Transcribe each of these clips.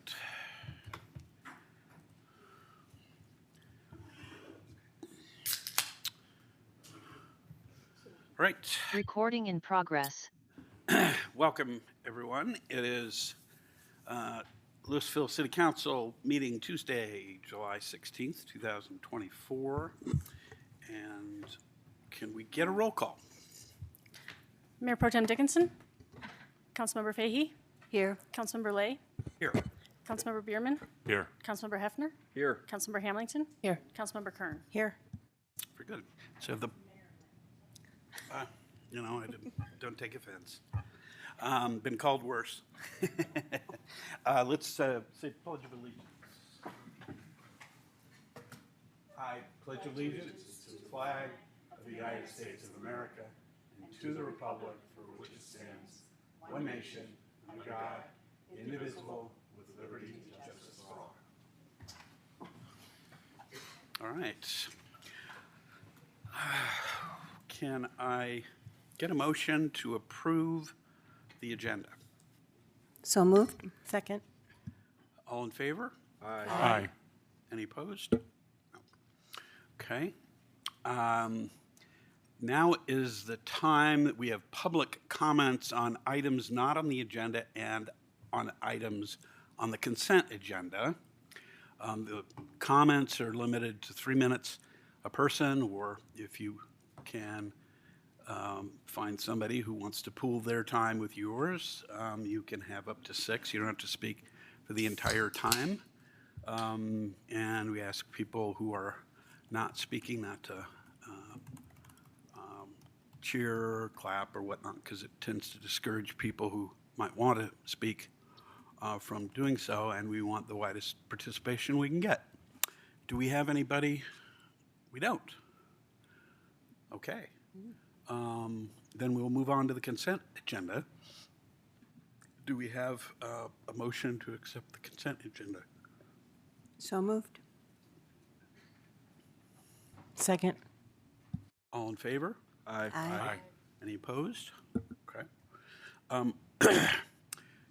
right. All right. Recording in progress. Welcome, everyone. It is Louisville City Council meeting Tuesday, July 16th, 2024. And can we get a roll call? Mayor Pro Tem Dickinson. Councilmember Fahey. Here. Councilmember Lay. Here. Councilmember Bierman. Here. Councilmember Hefner. Here. Councilmember Hamilton. Here. Councilmember Kern. Here. Very good. So I don't take offense. Been called worse. Let's say Pledge of Allegiance. I pledge allegiance to the flag of the United States of America and to the republic for which it stands, one nation, under God, indivisible, with liberty and justice for all. All right. Can I get a motion to approve the agenda? So moved. Second. All in favor? Aye. Any opposed? No. Okay. Now is the time that we have public comments on items not on the agenda and on items on the consent agenda. The comments are limited to 3 minutes a person, or if you can find somebody who wants to pool their time with yours, you can have up to 6. You don't have to speak for the entire time. And we ask people who are not speaking not to cheer or clap or whatnot, because it tends to discourage people who might want to speak from doing so, and we want the widest participation we can get. Do we have anybody? We don't. Okay. Then we'll move on to the consent agenda. Do we have a motion to accept the consent agenda? So moved. Second. All in favor? Aye. Any opposed? Okay.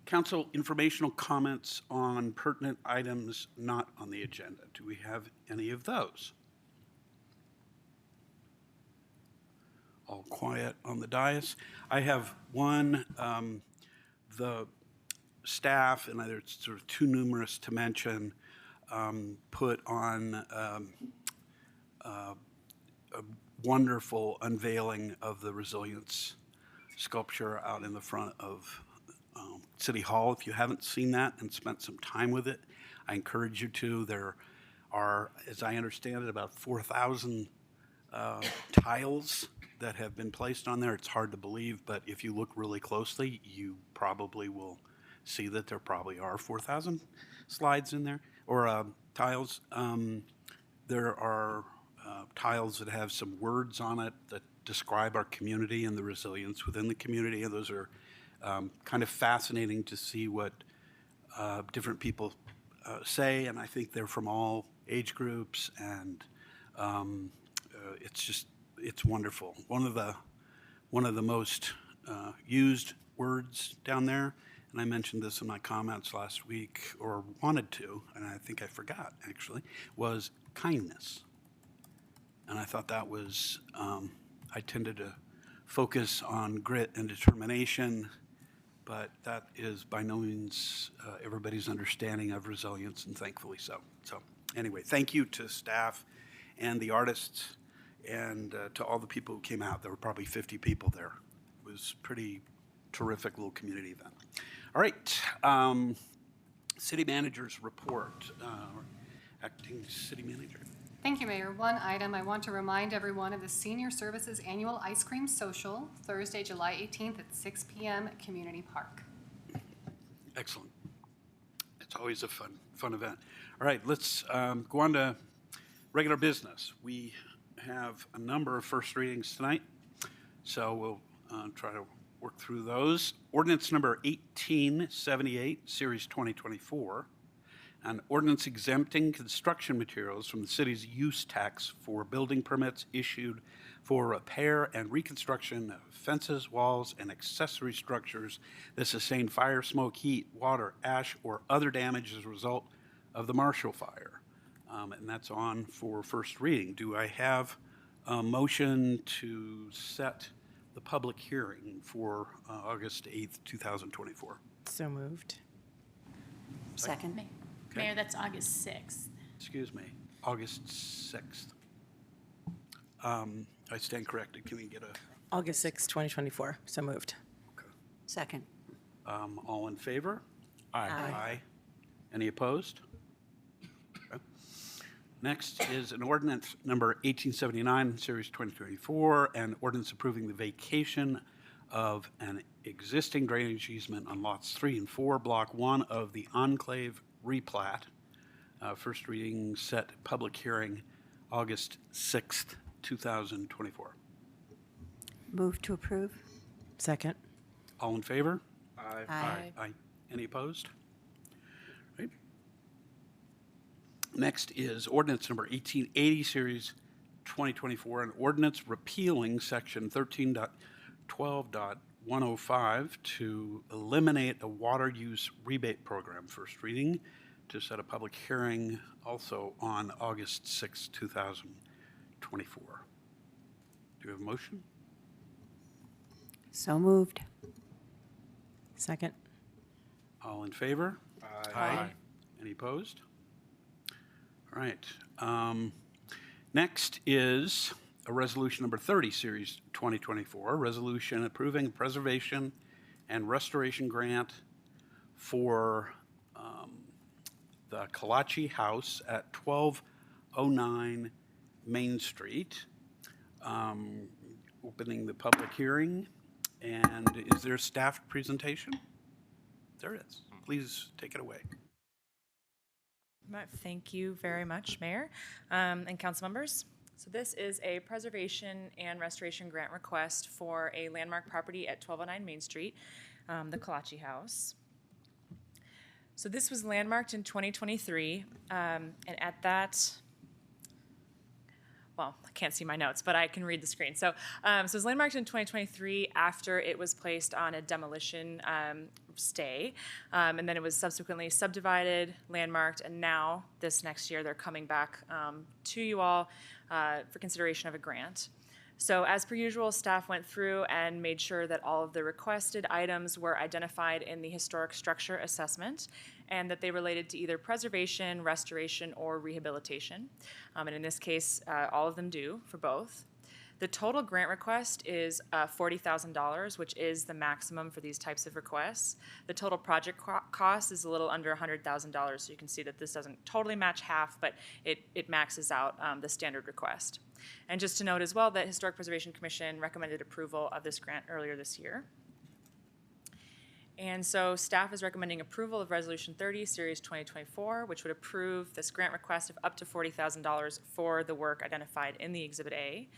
Council informational comments on pertinent items not on the agenda. Do we have any of those? All quiet on the dais. I have one. The staff, and either it's sort of too numerous to mention, put on a wonderful unveiling of the resilience sculpture out in the front of City Hall. If you haven't seen that and spent some time with it, I encourage you to. There are, as I understand it, about 4,000 tiles that have been placed on there. It's hard to believe, but if you look really closely, you probably will see that there probably are 4,000 slides in there, or tiles. There are tiles that have some words on it that describe our community and the resilience within the community, and those are kind of fascinating to see what different people say, and I think they're from all age groups, and it's wonderful. One of the most used words down there, and I mentioned this in my comments last week, or wanted to, and I think I forgot actually, was kindness. And I thought that was, I tended to focus on grit and determination, but that is by no means everybody's understanding of resilience, and thankfully so. So anyway, thank you to staff and the artists and to all the people who came out. There were probably 50 people there. It was a pretty terrific little community event. All right, city manager's report. Acting city manager. Thank you, Mayor. One item, I want to remind everyone of the Senior Services Annual Ice Cream Social, Thursday, July 18th at 6 p.m. at Community Park. Excellent. It's always a fun event. All right, let's go on to regular business. We have a number of first readings tonight, so we'll try to work through those. Ordinance number 1878, Series 2024. An ordinance exempting construction materials from the city's use tax for building permits issued for repair and reconstruction of fences, walls, and accessory structures that sustain fire, smoke, heat, water, ash, or other damage as a result of the Marshall Fire. And that's on for first reading. Do I have a motion to set the public hearing for August 8th, 2024? So moved. Second. Mayor, that's August 6th. Excuse me, August 6th. I stand corrected. Can we get a, August 6, 2024. So moved. Second. all in favor? Aye. Aye. Any opposed? Okay. Next is an ordinance number 1879, Series 2024, an ordinance approving the vacation of an existing drainage easement on lots 3 and 4, Block 1 of the Enclave replat. First reading set public hearing August 6th, 2024. Move to approve. Second. All in favor? Aye. Aye. Any opposed? Right. Next is ordinance number 1880, Series 2024, an ordinance repealing Section 13.12.105 to eliminate a water use rebate program. First reading to set a public hearing also on August 6, 2024. Do you have a motion? So moved. Second. All in favor? Aye. Any opposed? All right. Next is a resolution number 30, Series 2024, resolution approving a preservation and restoration grant for the Kalachi House at 1209 Main Street. Opening the public hearing. And is there a staff presentation? There is. Please take it away. Thank you very much, Mayor and council members. So this is a preservation and restoration grant request for a landmark property at 1209 Main Street, the Kalachi House. So this was landmarked in 2023, and at that, well, I can't see my notes, but I can read the screen. So it was landmarked in 2023 after it was placed on a demolition stay, and then it was subsequently subdivided, landmarked, and now this next year they're coming back to you all for consideration of a grant. So as per usual, staff went through and made sure that all of the requested items were identified in the historic structure assessment and that they related to either preservation, restoration, or rehabilitation. And in this case, all of them do for both. The total grant request is $40,000, which is the maximum for these types of requests. The total project cost is a little under $100,000, so you can see that this doesn't totally match half, but it maxes out the standard request. And just to note as well that Historic Preservation Commission recommended approval of this grant earlier this year. And so staff is recommending approval of Resolution 30, Series 2024, which would approve this grant request of up to $40,000 for the work identified in the Exhibit A.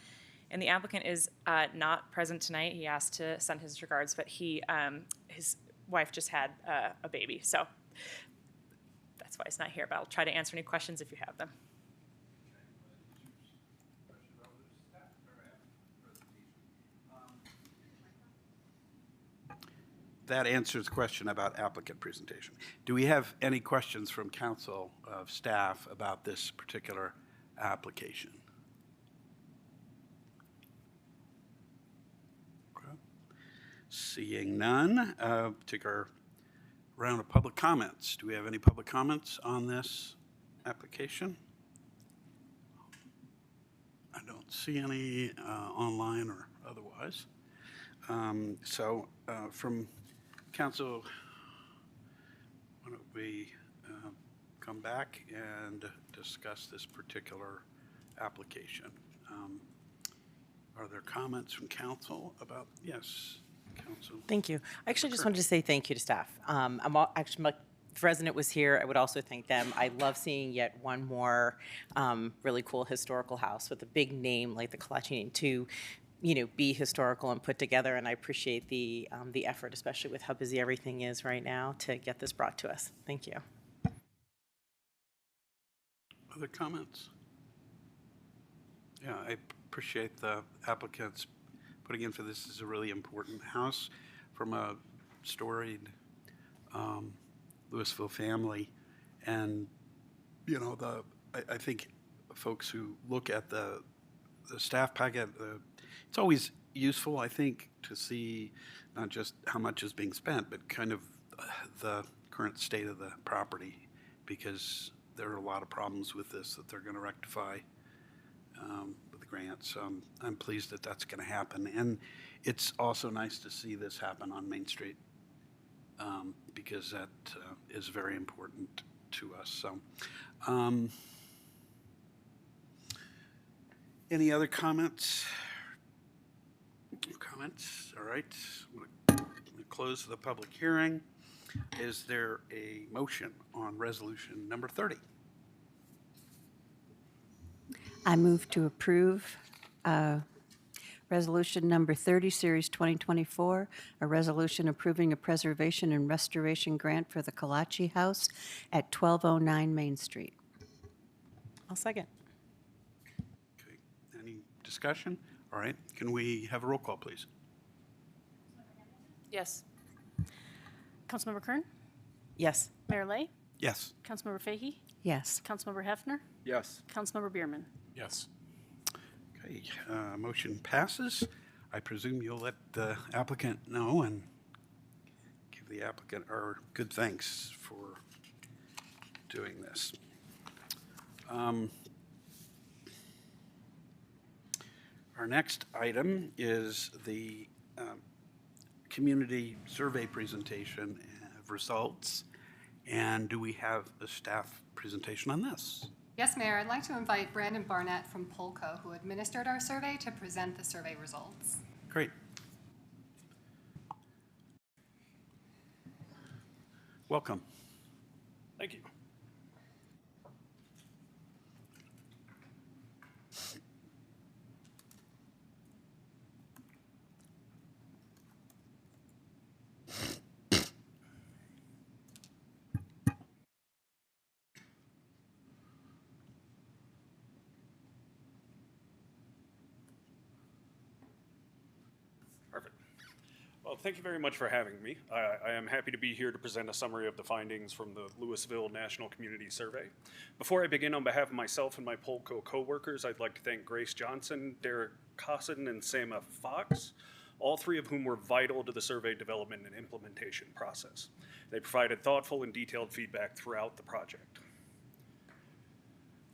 And the applicant is not present tonight. He asked to send his regards, but his wife just had a baby, so that's why he's not here. But I'll try to answer any questions if you have them. That answers the question about applicant presentation. Do we have any questions from council of staff about this particular application? Okay. Seeing none, take our round of public comments. Do we have any public comments on this application? I don't see any online or otherwise. From council, why don't we come back and discuss this particular application? Are there comments from council about, yes, council? Thank you. I actually just wanted to say thank you to staff. If the resident was here, I would also thank them. I love seeing yet one more really cool historical house with a big name like the Kalachi name to, be historical and put together. And I appreciate the effort, especially with how busy everything is right now, to get this brought to us. Thank you. Other comments? Yeah, I appreciate the applicants putting in for this. This is a really important house from a storied Louisville family. And, you know, I think folks who look at the staff packet, it's always useful, I think, to see not just how much is being spent, but kind of the current state of the property, because there are a lot of problems with this that they're going to rectify with the grant. So I'm pleased that that's going to happen. And it's also nice to see this happen on Main Street, because that is very important to us. So any other comments? All right. I'm going to close the public hearing. Is there a motion on resolution number 30? I move to approve Resolution Number 30, Series 2024, a resolution approving a preservation and restoration grant for the Kalachi House at 1209 Main Street. I'll second. Okay. Any discussion? All right. Can we have a roll call, please? Yes. Councilmember Kern? Yes. Mayor Lay? Yes. Councilmember Fahy? Yes. Councilmember Hefner? Yes. Councilmember Bierman? Yes. Okay. Motion passes. I presume you'll let the applicant know and give the applicant our good thanks for doing this. Our next item is the community survey presentation of results. And do we have a staff presentation on this? Yes, Mayor, I'd like to invite Brandon Barnett from Polco, who administered our survey, to present the survey results. Great. Welcome. Thank you. Perfect. Well, thank you very much for having me. I am happy to be here to present a summary of the findings from the Louisville National Community Survey. Before I begin, on behalf of myself and my Polco coworkers, I'd like to thank Grace Johnson, Derek Cosson, and Sama Fox, all three of whom were vital to the survey development and implementation process. They provided thoughtful and detailed feedback throughout the project.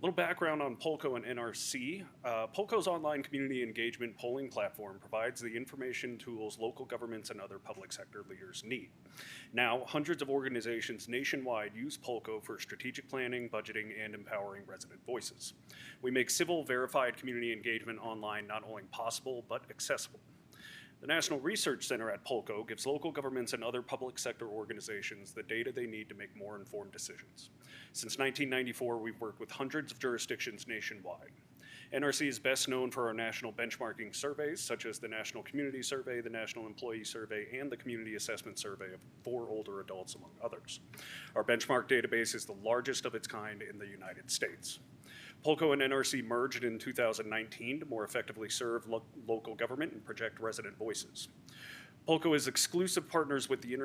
A little background on Polco and NRC. Polco's online community engagement polling platform provides the information tools local governments and other public sector leaders need. Now, hundreds of organizations nationwide use Polco for strategic planning, budgeting, and empowering resident voices. We make civil, verified community engagement online not only possible, but accessible. The National Research Center at Polco gives local governments and other public sector organizations the data they need to make more informed decisions. Since 1994, we've worked with hundreds of jurisdictions nationwide. NRC is best known for our national benchmarking surveys, such as the National Community Survey, the National Employee Survey, and the Community Assessment Survey for older adults, among others. Our benchmark database is the largest of its kind in the United States. Polco and NRC merged in 2019 to more effectively serve local government and project resident voices. Polco is exclusive partners with the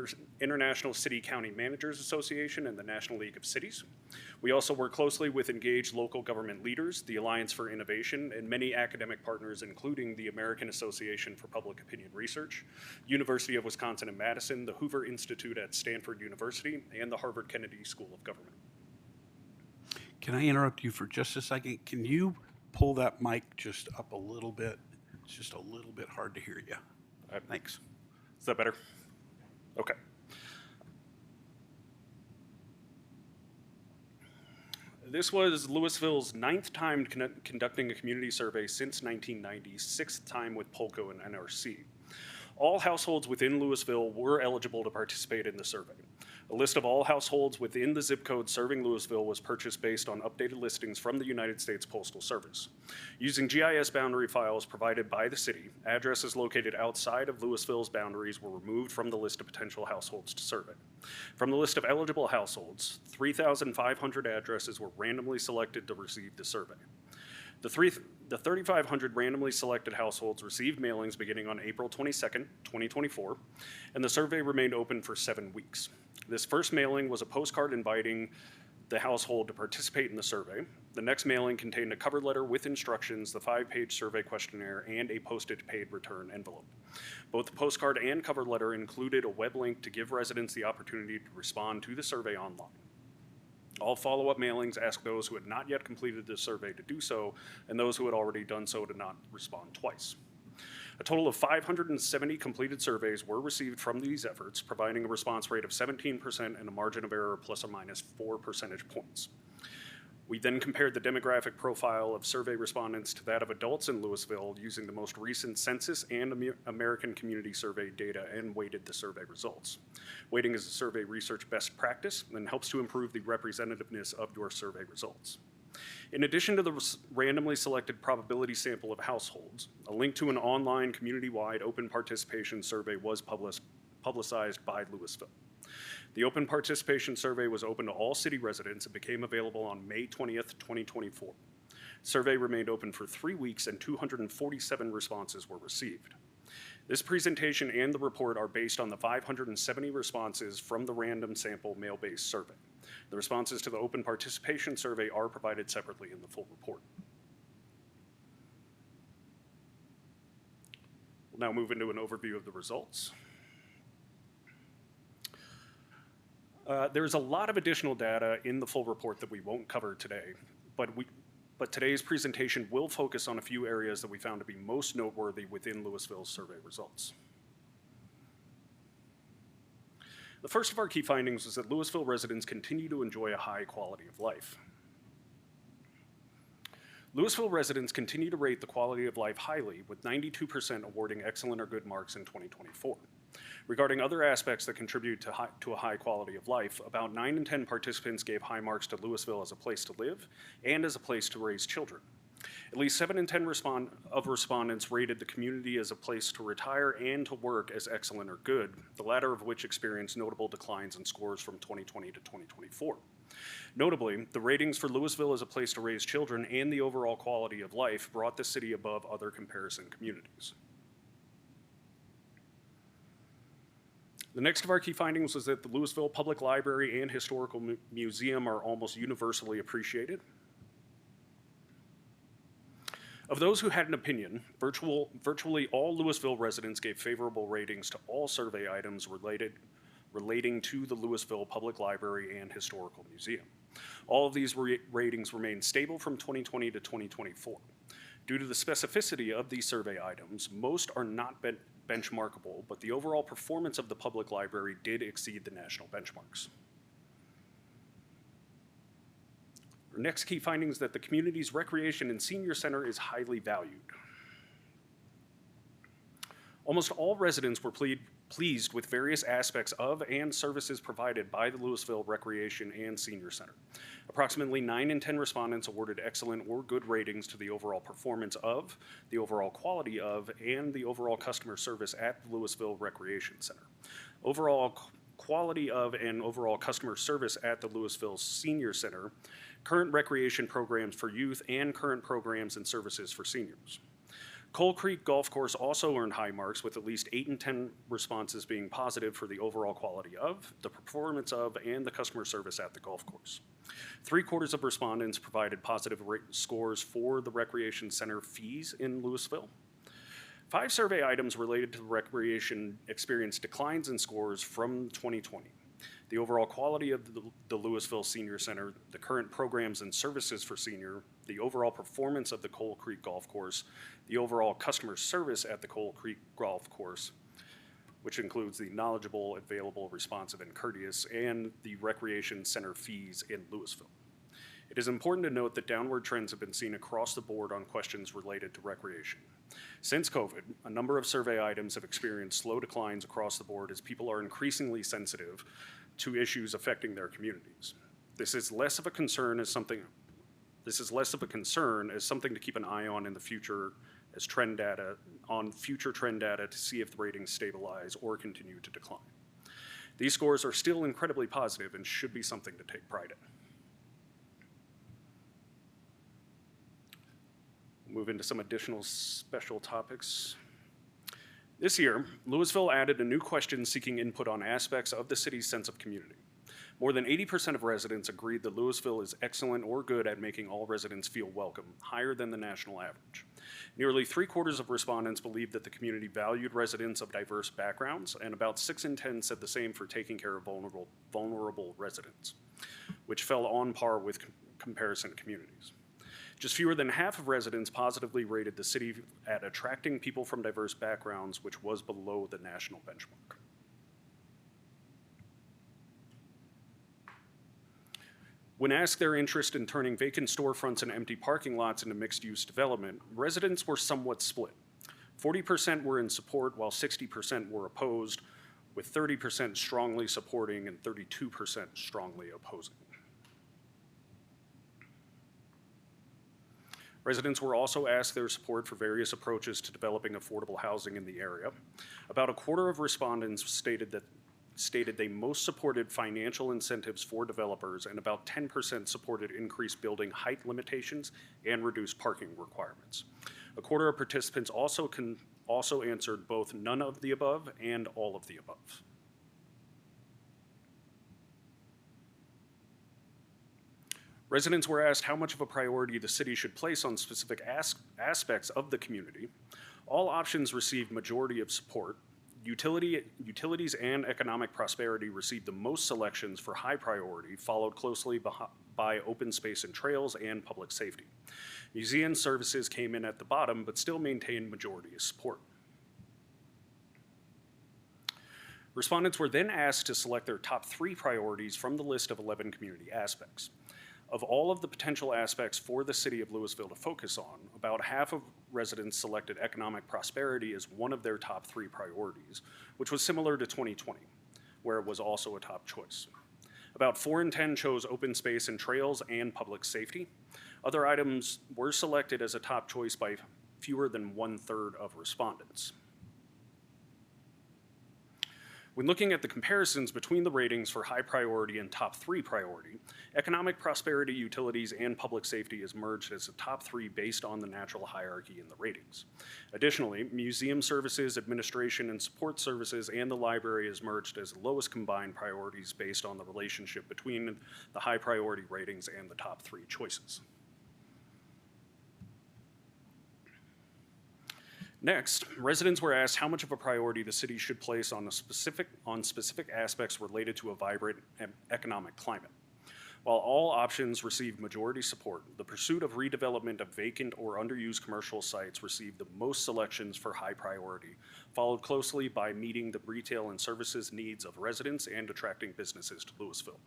International City County Managers Association and the National League of Cities. We also work closely with engaged local government leaders, the Alliance for Innovation, and many academic partners, including the American Association for Public Opinion Research, University of Wisconsin in Madison, the Hoover Institute at Stanford University, and the Harvard Kennedy School of Government. Can I interrupt you for just a second? Can you pull that mic just up a little bit? It's just a little bit hard to hear you. Thanks. Is that better? Okay. This was Louisville's 9th time conducting a community survey since 1990, 6th time with Polco and NRC. All households within Louisville were eligible to participate in the survey. A list of all households within the zip code serving Louisville was purchased based on updated listings from the United States Postal Service. Using GIS boundary files provided by the city, addresses located outside of Louisville's boundaries were removed from the list of potential households to survey. From the list of eligible households, 3,500 addresses were randomly selected to receive the survey. The 3,500 randomly selected households received mailings beginning on April 22nd, 2024, and the survey remained open for 7 weeks. This first mailing was a postcard inviting the household to participate in the survey. The next mailing contained a cover letter with instructions, the 5-page survey questionnaire, and a postage paid return envelope. Both the postcard and cover letter included a web link to give residents the opportunity to respond to the survey online. All follow-up mailings asked those who had not yet completed the survey to do so, and those who had already done so to not respond twice. A total of 570 completed surveys were received from these efforts, providing a response rate of 17% and a margin of error plus or minus 4 percentage points. We then compared the demographic profile of survey respondents to that of adults in Louisville using the most recent Census and American Community Survey data and weighted the survey results. Weighting is a survey research best practice and helps to improve the representativeness of your survey results. In addition to the randomly selected probability sample of households, a link to an online community-wide open participation survey was publicized by Louisville. The open participation survey was open to all city residents and became available on May 20th, 2024. The survey remained open for 3 weeks and 247 responses were received. This presentation and the report are based on the 570 responses from the random sample mail-based survey. The responses to the open participation survey are provided separately in the full report. We'll now move into an overview of the results. There's a lot of additional data in the full report that we won't cover today, but today's presentation will focus on a few areas that we found to be most noteworthy within Louisville's survey results. The first of our key findings was that Louisville residents continue to enjoy a high quality of life. Louisville residents continue to rate the quality of life highly, with 92% awarding excellent or good marks in 2024. Regarding other aspects that contribute to a high quality of life, about 9 in 10 participants gave high marks to Louisville as a place to live and as a place to raise children. At least 7 in 10 respondents rated the community as a place to retire and to work as excellent or good, the latter of which experienced notable declines in scores from 2020 to 2024. Notably, the ratings for Louisville as a place to raise children and the overall quality of life brought the city above other comparison communities. The next of our key findings was that the Louisville Public Library and Historical Museum are almost universally appreciated. Of those who had an opinion, virtually all Louisville residents gave favorable ratings to all survey items relating to the Louisville Public Library and Historical Museum. All of these ratings remained stable from 2020 to 2024. Due to the specificity of these survey items, most are not benchmarkable, but the overall performance of the public library did exceed the national benchmarks. Our next key finding is that the community's recreation and senior center is highly valued. Almost all residents were pleased with various aspects of and services provided by the Louisville Recreation and Senior Center. Approximately 9 in 10 respondents awarded excellent or good ratings to the overall performance of, the overall quality of, and the overall customer service at the Louisville Recreation Center. Overall quality of and overall customer service at the Louisville Senior Center, current recreation programs for youth, and current programs and services for seniors. Coal Creek Golf Course also earned high marks, with at least 8 in 10 responses being positive for the overall quality of, the performance of, and the customer service at the golf course. 3/4 of respondents provided positive scores for the recreation center fees in Louisville. 5 survey items related to the recreation experienced declines in scores from 2020. The overall quality of the Louisville Senior Center, the current programs and services for senior, the overall performance of the Coal Creek Golf Course, the overall customer service at the Coal Creek Golf Course, which includes the knowledgeable, available, responsive, and courteous, and the recreation center fees in Louisville. It is important to note that downward trends have been seen across the board on questions related to recreation. Since COVID, a number of survey items have experienced slow declines across the board as people are increasingly sensitive to issues affecting their communities. This is less of a concern as something to keep an eye on in the future as future trend data to see if the ratings stabilize or continue to decline. These scores are still incredibly positive and should be something to take pride in. move into some additional special topics. This year, Louisville added a new question seeking input on aspects of the city's sense of community. More than 80% of residents agreed that Louisville is excellent or good at making all residents feel welcome, higher than the national average. Nearly 3/4 of respondents believed that the community valued residents of diverse backgrounds, and about 6 in 10 said the same for taking care of vulnerable residents, which fell on par with comparison communities. Just fewer than half of residents positively rated the city at attracting people from diverse backgrounds, which was below the national benchmark. When asked their interest in turning vacant storefronts and empty parking lots into mixed-use development, residents were somewhat split. 40% were in support, while 60% were opposed, with 30% strongly supporting and 32% strongly opposing. Residents were also asked their support for various approaches to developing affordable housing in the area. About 1/4 of respondents stated they most supported financial incentives for developers, and about 10% supported increased building height limitations and reduced parking requirements. 1/4 of participants also answered both none of the above and all of the above. Residents were asked how much of a priority the city should place on specific aspects of the community. All options received majority of support. Utilities and economic prosperity received the most selections for high priority, followed closely by open space and trails and public safety. Museum services came in at the bottom, but still maintained majority support. Respondents were then asked to select their top 3 priorities from the list of 11 community aspects. Of all of the potential aspects for the city of Louisville to focus on, about half of residents selected economic prosperity as one of their top 3 priorities, which was similar to 2020, where it was also a top choice. About 4 in 10 chose open space and trails and public safety. Other items were selected as a top choice by fewer than 1/3 of respondents. When looking at the comparisons between the ratings for high priority and top 3 priority, economic prosperity, utilities, and public safety is merged as a top 3 based on the natural hierarchy in the ratings. Additionally, museum services, administration, and support services, and the library is merged as the lowest combined priorities based on the relationship between the high priority ratings and the top 3 choices. Next, residents were asked how much of a priority the city should place on specific aspects related to a vibrant economic climate. While all options received majority support, the pursuit of redevelopment of vacant or underused commercial sites received the most selections for high priority, followed closely by meeting the retail and services needs of residents and attracting businesses to Louisville.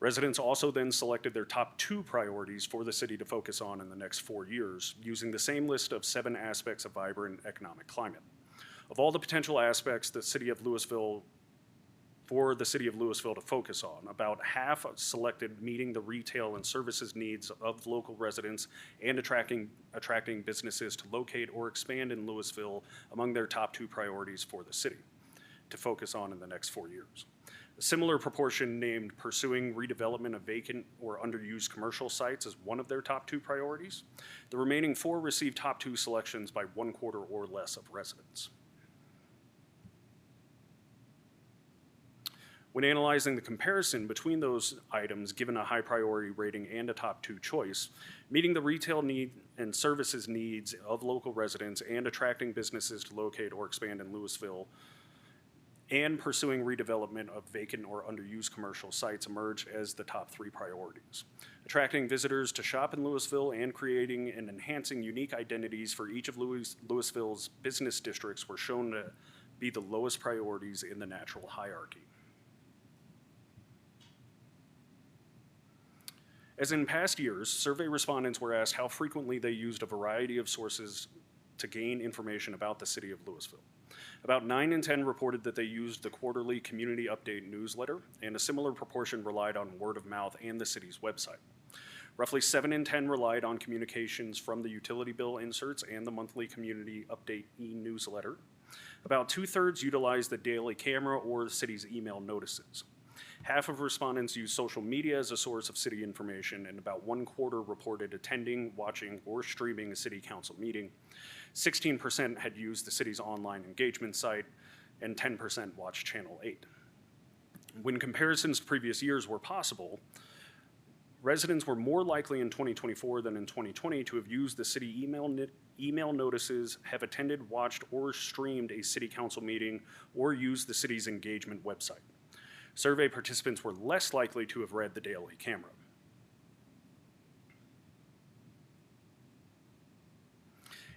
Residents also then selected their top 2 priorities for the city to focus on in the next 4 years, using the same list of 7 aspects of vibrant economic climate. Of all the potential aspects for the city of Louisville to focus on, about half selected meeting the retail and services needs of local residents and attracting businesses to locate or expand in Louisville among their top 2 priorities for the city to focus on in the next 4 years. A similar proportion named pursuing redevelopment of vacant or underused commercial sites as one of their top 2 priorities. The remaining 4 received top 2 selections by 1/4 or less of residents. When analyzing the comparison between those items given a high priority rating and a top 2 choice, meeting the retail need and services needs of local residents and attracting businesses to locate or expand in Louisville, and pursuing redevelopment of vacant or underused commercial sites emerged as the top 3 priorities. Attracting visitors to shop in Louisville and creating and enhancing unique identities for each of Louisville's business districts were shown to be the lowest priorities in the natural hierarchy. As in past years, survey respondents were asked how frequently they used a variety of sources to gain information about the city of Louisville. About 9 in 10 reported that they used the quarterly community update newsletter, and a similar proportion relied on word of mouth and the city's website. Roughly 7 in 10 relied on communications from the utility bill inserts and the monthly community update e-newsletter. About 2/3 utilized the daily camera or the city's email notices. Half of respondents used social media as a source of city information, and about 1/4 reported attending, watching, or streaming a city council meeting. 16% had used the city's online engagement site, and 10% watched Channel 8. When comparisons to previous years were possible, residents were more likely in 2024 than in 2020 to have used the city email notices, have attended, watched, or streamed a city council meeting, or used the city's engagement website. Survey participants were less likely to have read the daily camera.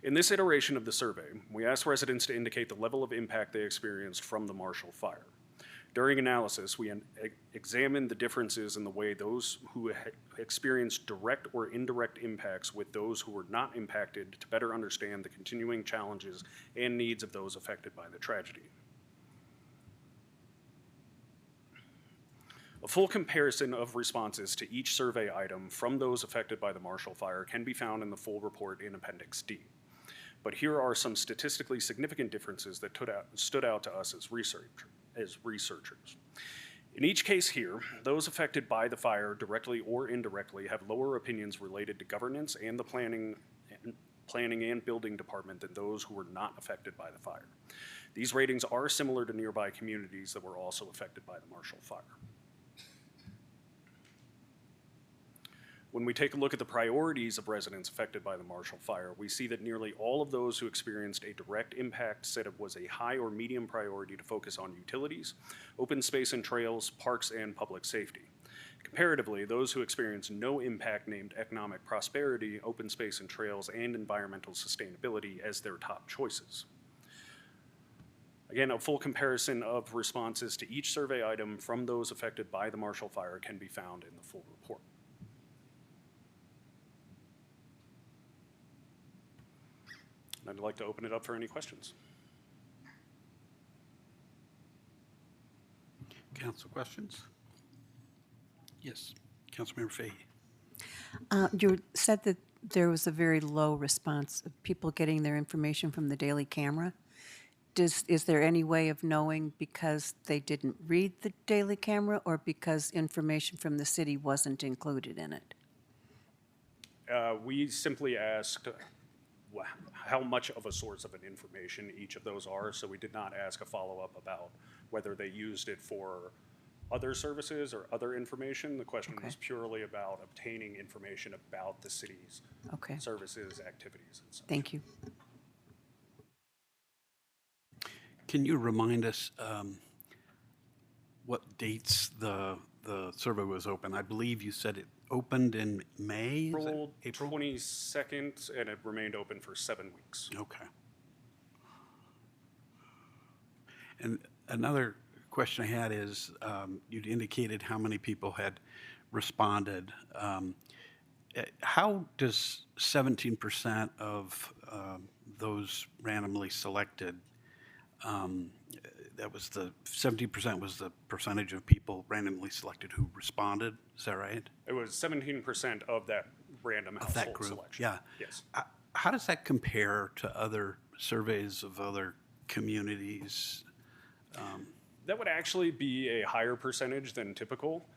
In this iteration of the survey, we asked residents to indicate the level of impact they experienced from the Marshall Fire. During analysis, we examined the differences in the way those who experienced direct or indirect impacts with those who were not impacted to better understand the continuing challenges and needs of those affected by the tragedy. A full comparison of responses to each survey item from those affected by the Marshall Fire can be found in the full report in Appendix D. But here are some statistically significant differences that stood out to us as researchers. In each case here, those affected by the fire, directly or indirectly, have lower opinions related to governance and the planning and building department than those who were not affected by the fire. These ratings are similar to nearby communities that were also affected by the Marshall Fire. When we take a look at the priorities of residents affected by the Marshall Fire, we see that nearly all of those who experienced a direct impact said it was a high or medium priority to focus on utilities, open space and trails, parks, and public safety. Comparatively, those who experienced no impact named economic prosperity, open space and trails, and environmental sustainability as their top choices. Again, a full comparison of responses to each survey item from those affected by the Marshall Fire can be found in the full report. I'd like to open it up for any questions. Council questions? Yes, Councilmember Fahey. You said that there was a very low response of people getting their information from the daily camera. Is there any way of knowing because they didn't read the daily camera or because information from the city wasn't included in it? We simply asked how much of a source of an information each of those are, so we did not ask a follow-up about whether they used it for other services or other information. The question was purely about obtaining information about the city's services, activities, and such. Thank you. Can you remind us what dates the survey was open? I believe you said it opened in May? April 22nd, and it remained open for 7 weeks. Okay. And another question I had is, you'd indicated how many people had responded. How does 17% of those randomly selected, that was the 17% was the percentage of people randomly selected who responded? Is that right? It was 17% of that random household That group, selection. yeah. Yes. How does that compare to other surveys of other communities? That would actually be a higher percentage than typical.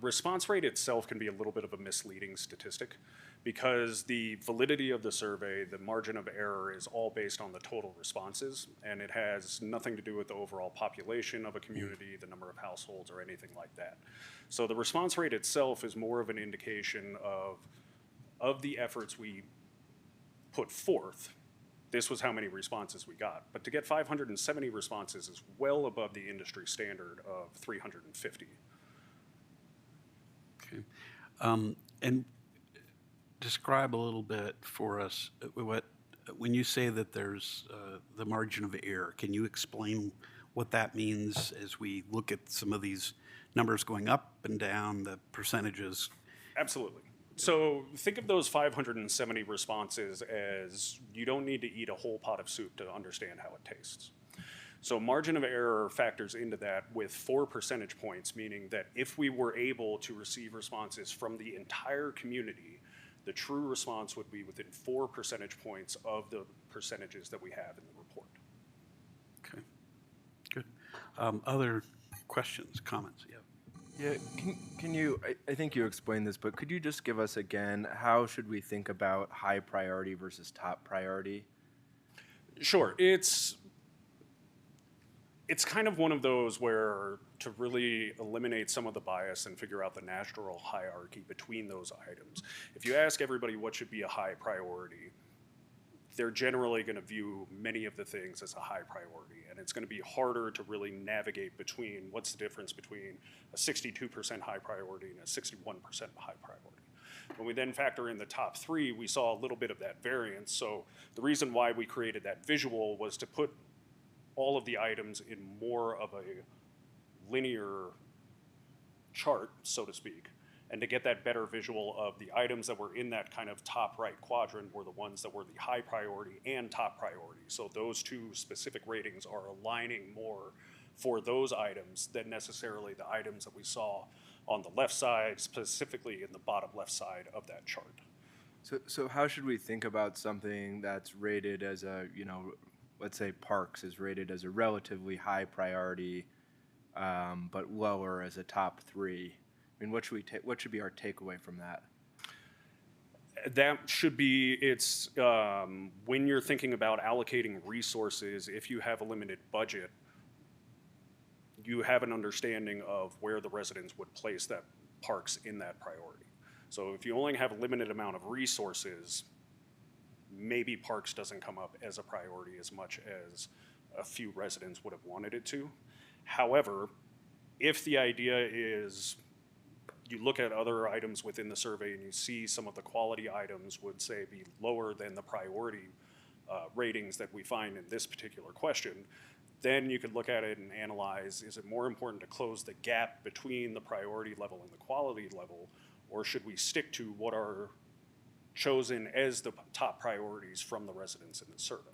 Response rate itself can be a little bit of a misleading statistic because the validity of the survey, the margin of error, is all based on the total responses, and it has nothing to do with the overall population of a community, the number of households, or anything like that. So the response rate itself is more of an indication of the efforts we put forth. This was how many responses we got. But to get 570 responses is well above the industry standard of 350. Okay. And describe a little bit for us when you say that there's the margin of error. Can you explain what that means as we look at some of these numbers going up and down, the percentages? Absolutely. So think of those 570 responses as you don't need to eat a whole pot of soup to understand how it tastes. So margin of error factors into that with 4 percentage points, meaning that if we were able to receive responses from the entire community, the true response would be within 4 percentage points of the percentages that we have in the report. Okay, good. Other questions, comments? Yeah. Yeah, can you, I think you explained this, but could you just give us again, how should we think about high priority versus top priority? Sure. It's kind of one of those where to really eliminate some of the bias and figure out the natural hierarchy between those items. If you ask everybody what should be a high priority, they're generally going to view many of the things as a high priority. And it's going to be harder to really navigate between what's the difference between a 62% high priority and a 61% high priority. When we then factor in the top three, we saw a little bit of that variance. So the reason why we created that visual was to put all of the items in more of a linear chart, so to speak, and to get that better visual of the items that were in that kind of top right quadrant were the ones that were the high priority and top priority. So those two specific ratings are aligning more for those items than necessarily the items that we saw on the left side, specifically in the bottom left side of that chart. So how should we think about something that's rated as a, let's say parks is rated as a relatively high priority, but lower as a top three? I mean, what should be our takeaway from that? That should be, when you're thinking about allocating resources, if you have a limited budget, you have an understanding of where the residents would place that parks in that priority. So if you only have a limited amount of resources, maybe parks doesn't come up as a priority as much as a few residents would have wanted it to. However, if the idea is you look at other items within the survey and you see some of the quality items would say be lower than the priority ratings that we find in this particular question, then you could look at it and analyze, is it more important to close the gap between the priority level and the quality level, or should we stick to what are chosen as the top priorities from the residents in the survey?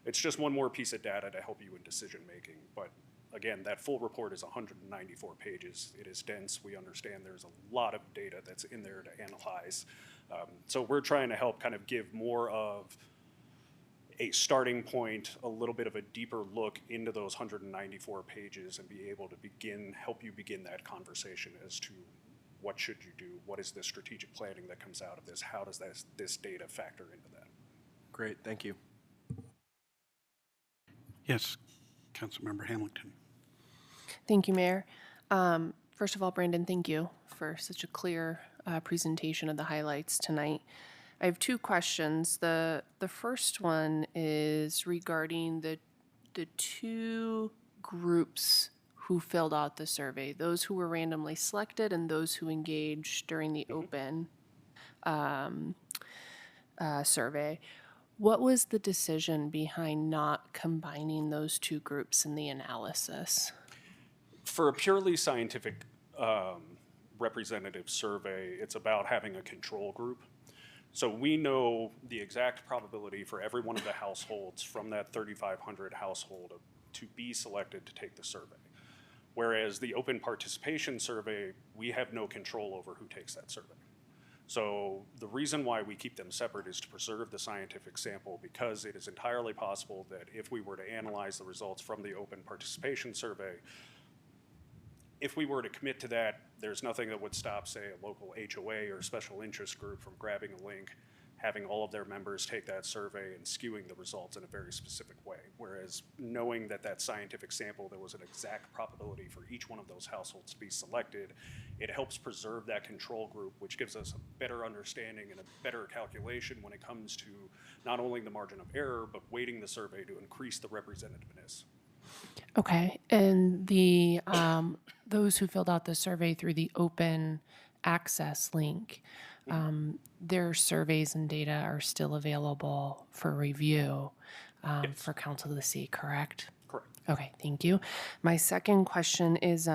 It's just one more piece of data to help you in decision making, but again, that full report is 194 pages. It is dense. We understand there's a lot of data that's in there to analyze. So we're trying to help kind of give more of a starting point, a little bit of a deeper look into those 194 pages and be able to help you begin that conversation as to what should you do, what is the strategic planning that comes out of this, how does this data factor into that? Great, thank you. Yes, Councilmember Hamilton. Thank you, Mayor. First of all, Brandon, thank you for such a clear presentation of the highlights tonight. I have two questions. The first one is regarding the two groups who filled out the survey, those who were randomly selected and those who engaged during the open survey. What was the decision behind not combining those two groups in the analysis? For a purely scientific representative survey, it's about having a control group. So we know the exact probability for every one of the households from that 3,500 household to be selected to take the survey. Whereas the open participation survey, we have no control over who takes that survey. So the reason why we keep them separate is to preserve the scientific sample, because it is entirely possible that if we were to analyze the results from the open participation survey, if we were to commit to that, there's nothing that would stop, say, a local HOA or special interest group from grabbing a link, having all of their members take that survey and skewing the results in a very specific way. Whereas knowing that that scientific sample, there was an exact probability for each one of those households to be selected, it helps preserve that control group, which gives us a better understanding and a better calculation when it comes to not only the margin of error, but weighting the survey to increase the representativeness. Okay, and the those who filled out the survey through the open access link, their surveys and data are still available for review for council to see, correct? Correct. Okay, thank you. My second question is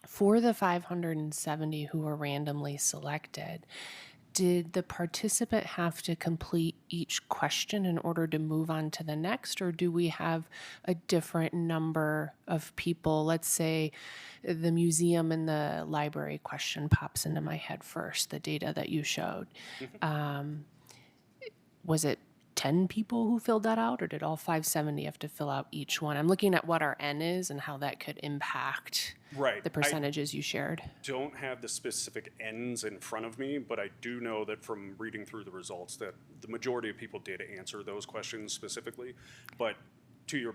for the 570 who were randomly selected, did the participant have to complete each question in order to move on to the next, or do we have a different number of people? Let's say the museum and the library question pops into my head first, the data that you showed. Was it 10 people who filled that out, or did all 570 have to fill out each one? I'm looking at what our N is and how that could impact Right. the percentages you shared. Don't have the specific ends in front of me, but I do know that from reading through the results that the majority of people did answer those questions specifically. But to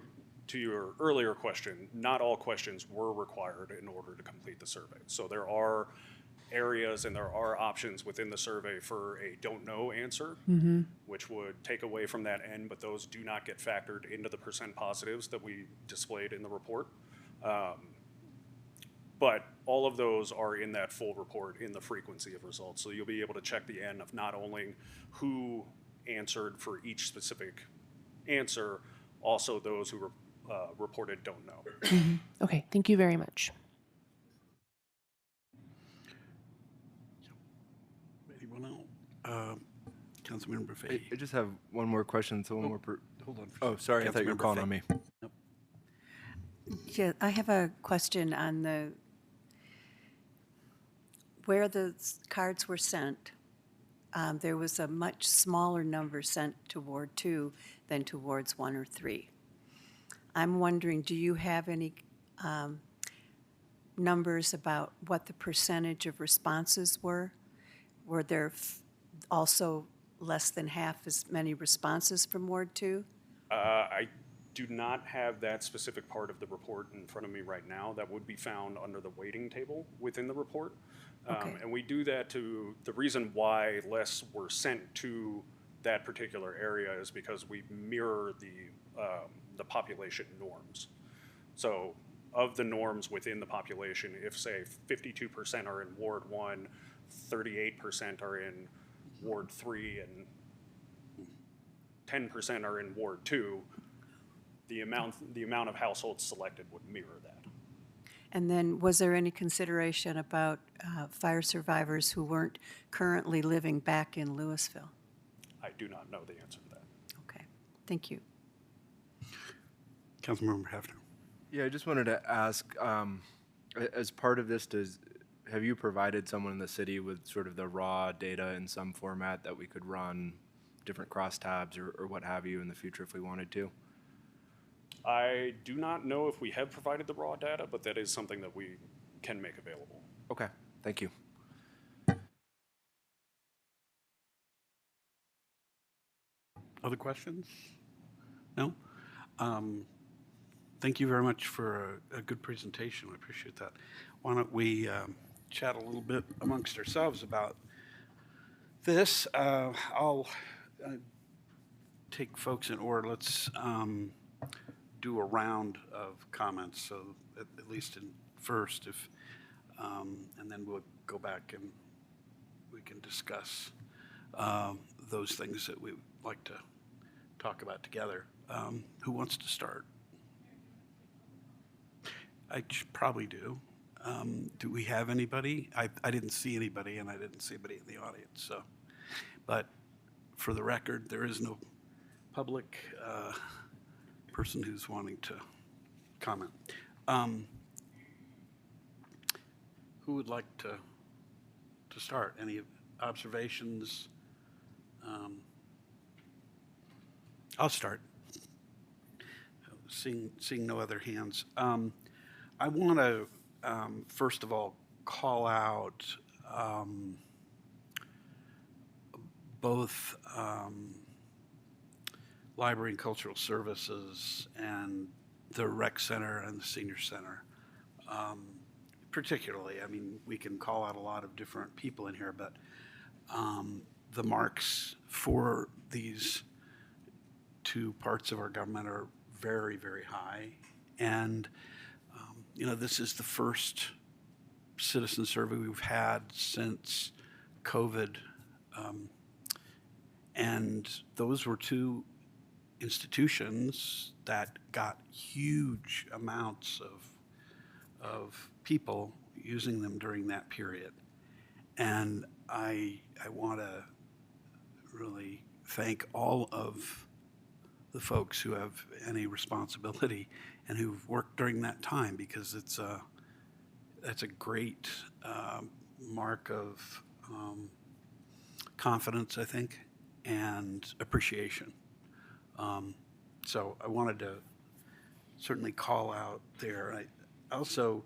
your earlier question, not all questions were required in order to complete the survey. So there are areas and there are options within the survey for a don't know answer, which would take away from that end, but those do not get factored into the percent positives that we displayed in the report. But all of those are in that full report in the frequency of results. So you'll be able to check the N of not only who answered for each specific answer, also those who reported don't know. Okay, thank you very much. Anyone else? Councilmember Fahey. I just have one more question. So one more. Hold on. Oh, sorry. I thought you were Councilmember calling Fahey. on me. Yeah, I have a question on where the cards were sent. There was a much smaller number sent to Ward 2 than to Wards 1 or 3. I'm wondering, do you have any numbers about what the percentage of responses were? Were there also less than half as many responses from Ward 2? I do not have that specific part of the report in front of me right now. That would be found under the weighting table within the report. Okay. And we do that the reason why less were sent to that particular area is because we mirror the population norms. So of the norms within the population, if say 52% are in Ward 1, 38% are in Ward 3, and 10% are in Ward 2, the amount of households selected would mirror that. And then was there any consideration about fire survivors who weren't currently living back in Louisville? I do not know the answer to that. Okay, thank you. Councilmember Hefner. Yeah, I just wanted to ask, as part of this, have you provided someone in the city with sort of the raw data in some format that we could run different crosstabs or what have you in the future if we wanted to? I do not know if we have provided the raw data, but that is something that we can make available. Okay, thank you. Other questions? No? Thank you very much for a good presentation. I appreciate that. Why don't we chat a little bit amongst ourselves about this? I'll take folks in order. Let's do a round of comments. So at least in first, and then we'll go back and we can discuss those things that we would like to talk about together. Who wants to start? I probably do. Do we have anybody? I didn't see anybody, and I didn't see anybody in the audience. So, but for the record, there is no public person who's wanting to comment. Who would like to start? Any observations? I'll start. Seeing no other hands. I want to, first of all, call out both Library and Cultural Services and the Rec Center and the Senior Center. Particularly, I mean, we can call out a lot of different people in here, but the marks for these two parts of our government are very, very high. And this is the first citizen survey we've had since COVID. And those were two institutions that got huge amounts of people using them during that period. And I want to really thank all of the folks who have any responsibility and who've worked during that time, because that's a great mark of confidence, I think, and appreciation. So I wanted to certainly call out there. I also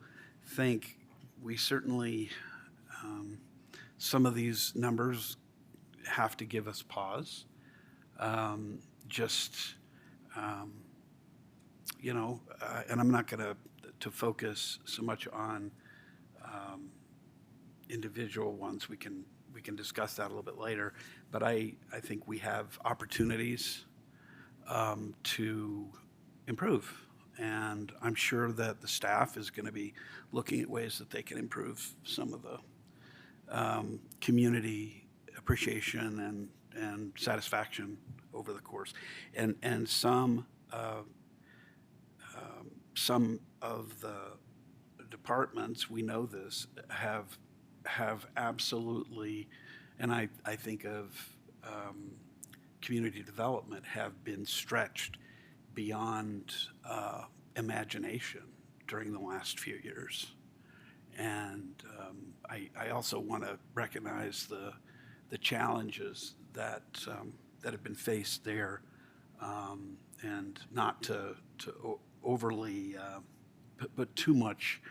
think we certainly, some of these numbers have to give us pause. Just, and I'm not going to focus so much on individual ones. We can discuss that a little bit later. But I think we have opportunities to improve. And I'm sure that the staff is going to be looking at ways that they can improve some of the community appreciation and satisfaction over the course. And some of the departments, we know this, have absolutely, and I think of community development, have been stretched beyond imagination during the last few years. And I also want to recognize the challenges that have been faced there, and not to overly put too much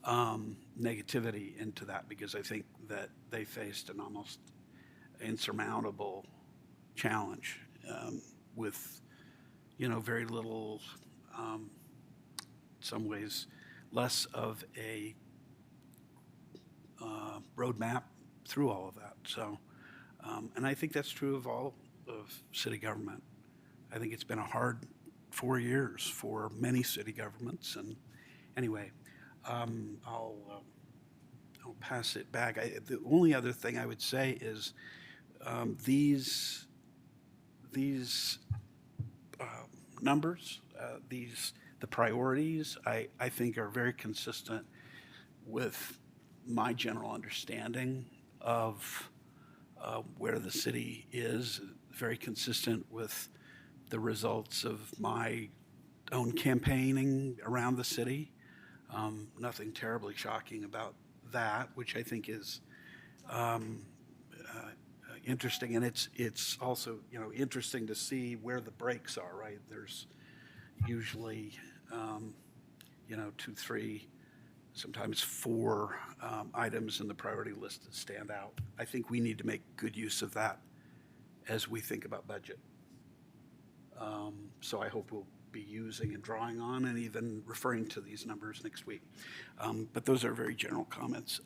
negativity into that, because I think that they faced an almost insurmountable challenge with very little, in some ways, less of a roadmap through all of that. So, and I think that's true of all of city government. I think it's been a hard 4 years for many city governments. And anyway, I'll pass it back. The only other thing I would say is these numbers, the priorities, I think are very consistent with my general understanding of where the city is, very consistent with the results of my own campaigning around the city. Nothing terribly shocking about that, which I think is interesting, and it's also interesting to see where the breaks are. Right, there's usually 2, 3, sometimes 4 items in the priority list that stand out. I think we need to make good use of that as we think about budget. So I hope we'll be using and drawing on and even referring to these numbers next week. But those are very general comments.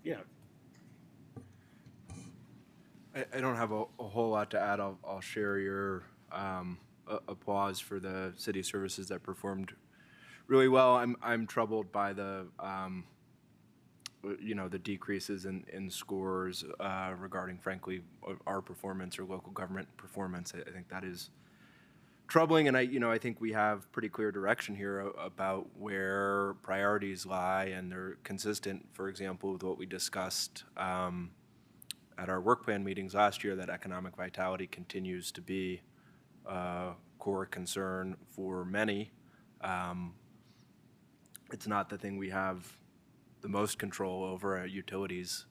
Yeah. I don't have a whole lot to add. I'll share your applause for the city services that performed really well. I'm troubled by the the decreases in scores regarding, frankly, our performance or local government performance. I think that is troubling, and I think we have pretty clear direction here about where priorities lie, and they're consistent, for example, with what we discussed at our work plan meetings last year, that economic vitality continues to be a core concern for many. It's not the thing we have the most control over. Utilities,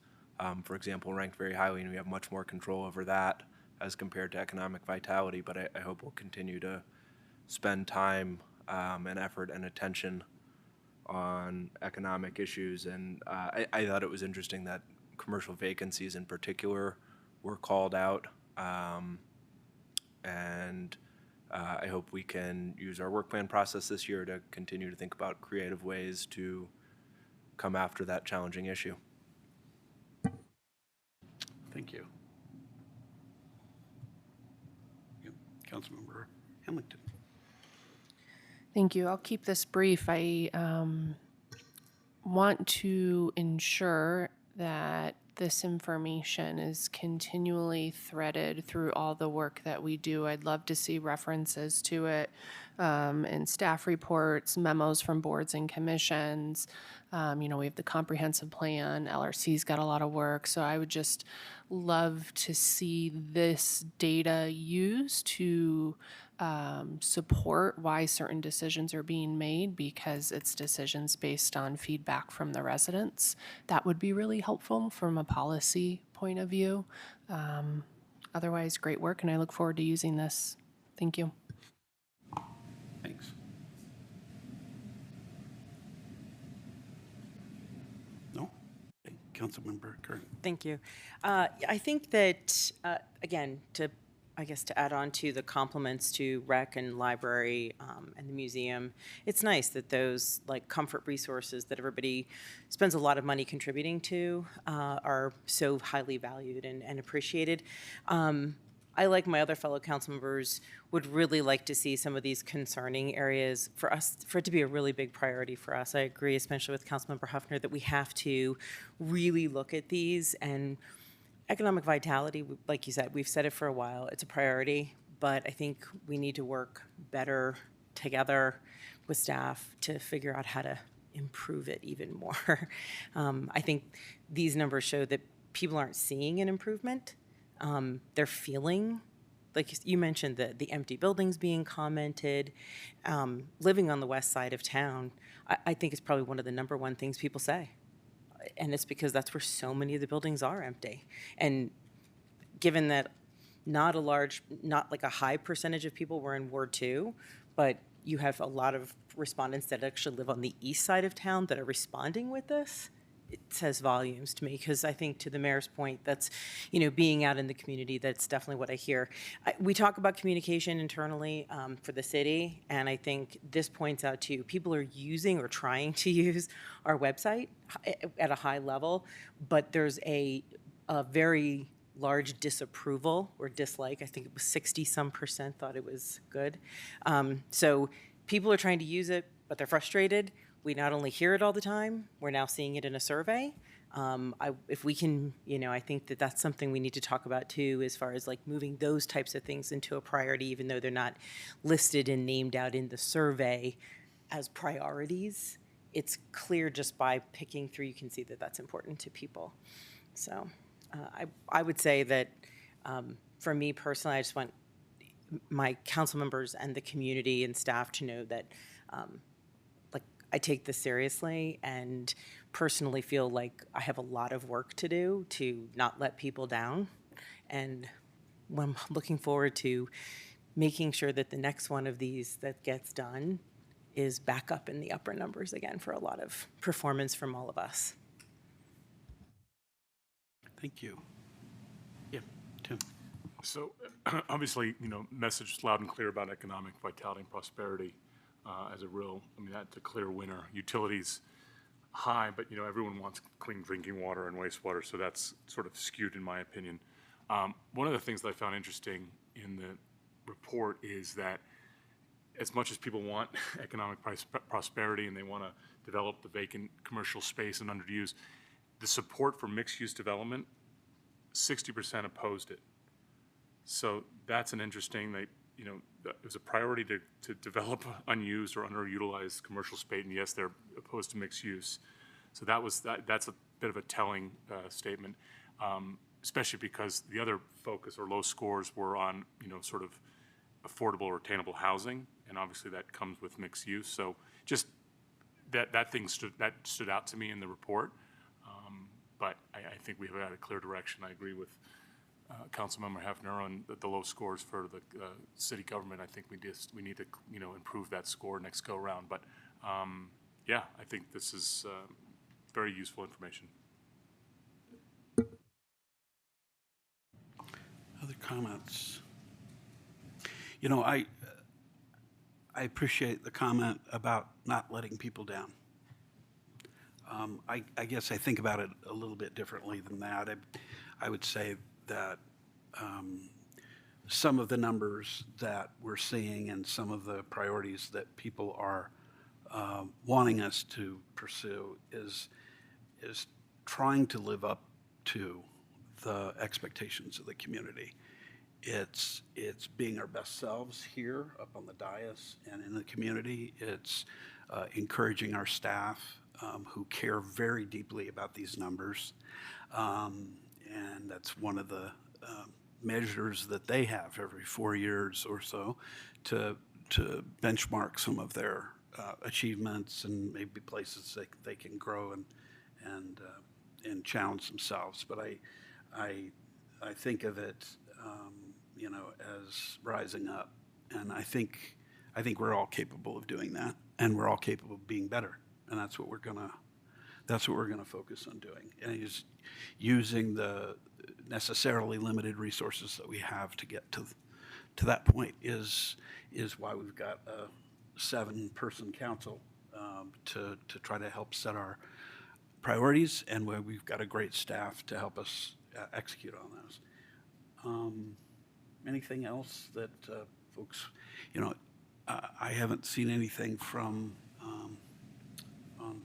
for example, ranked very highly, and we have much more control over that as compared to economic vitality, but I hope we'll continue to spend time and effort and attention on economic issues. And I thought it was interesting that commercial vacancies in particular were called out, and I hope we can use our work plan process this year to continue to think about creative ways to come after that challenging issue. Thank you. Councilmember Hamilton. Thank you. I'll keep this brief. I want to ensure that this information is continually threaded through all the work that we do. I'd love to see references to it in staff reports, memos from boards and commissions. We have the comprehensive plan. LRC's got a lot of work. So I would just love to see this data used to support why certain decisions are being made, because it's decisions based on feedback from the residents. That would be really helpful from a policy point of view. Otherwise, great work, and I look forward to using this Thank you. Thanks. No? Okay, Councilmember Kern. Thank you. I think that, again, to add on to the compliments to rec and library and the museum, it's nice that those like comfort resources that everybody spends a lot of money contributing to are so highly valued and appreciated. I, like my other fellow council members, would really like to see some of these concerning areas for it to be a really big priority for us. I agree, especially with Councilmember Huffner, that we have to really look at these. And economic vitality, like you said, we've said it for a while, it's a priority, but I think we need to work better together with staff to figure out how to improve it even more. I think these numbers show that people aren't seeing an improvement. They're feeling, like you mentioned, the empty buildings being commented. Living on the west side of town, I think is probably one of the number one things people say. And it's because that's where so many of the buildings are empty. And given that not like a high percentage of people were in Ward 2, but you have a lot of respondents that actually live on the east side of town that are responding with this, it says volumes to me, because I think, to the mayor's point, that's, being out in the community, that's definitely what I hear. We talk about communication internally for the city, and I think this points out to people are using or trying to use our website at a high level, but there's a very large disapproval or dislike. I think it was 60-some% thought it was good. So people are trying to use it, but they're frustrated. We not only hear it all the time, we're now seeing it in a survey. If we can, I think that that's something we need to talk about too, as far as like moving those types of things into a priority, even though they're not listed and named out in the survey as priorities. It's clear just by picking through, you can see that that's important to people. So I would say that for me personally, I just want my council members and the community and staff to know that I take this seriously and personally feel like I have a lot of work to do to not let people down. And I'm looking forward to making sure that the next one of these that gets done is back up in the upper numbers again for a lot of performance from all of us. Thank you. Yeah, Tim. So obviously, message loud and clear about economic vitality and prosperity as a real, that's a clear winner. Utilities high, but everyone wants clean drinking water and wastewater, so that's sort of skewed in my opinion. One of the things that I found interesting in the report is that as much as people want economic prosperity and they want to develop the vacant commercial space and underuse, the support for mixed-use development, 60% opposed it. So that's an interesting, it was a priority to develop unused or underutilized commercial space, and yes, they're opposed to mixed use. So that's a bit of a telling statement, especially because the other focus or low scores were on, sort of affordable or attainable housing, and obviously that comes with mixed use. So just that stood out to me in the report. But I think we have had a clear direction. I agree with Councilmember Hefner on the low scores for the city government. I think we need to improve that score next go around. But yeah, I think this is very useful information. Other comments? I appreciate the comment about not letting people down. I guess I think about it a little bit differently than that. I would say that some of the numbers that we're seeing and some of the priorities that people are wanting us to pursue is trying to live up to the expectations of the community. It's being our best selves here up on the dais and in the community. It's encouraging our staff who care very deeply about these numbers. And that's one of the measures that they have every 4 years or so to benchmark some of their achievements and maybe places they can grow and challenge themselves. But I think of it, as rising up And I think we're all capable of doing that, and we're all capable of being better, and that's what we're gonna focus on doing, and is using the necessarily limited resources that we have to get to that point is why we've got a 7-person council to try to help set our priorities, and where we've got a great staff to help us execute on those. Anything else that folks, I haven't seen anything from on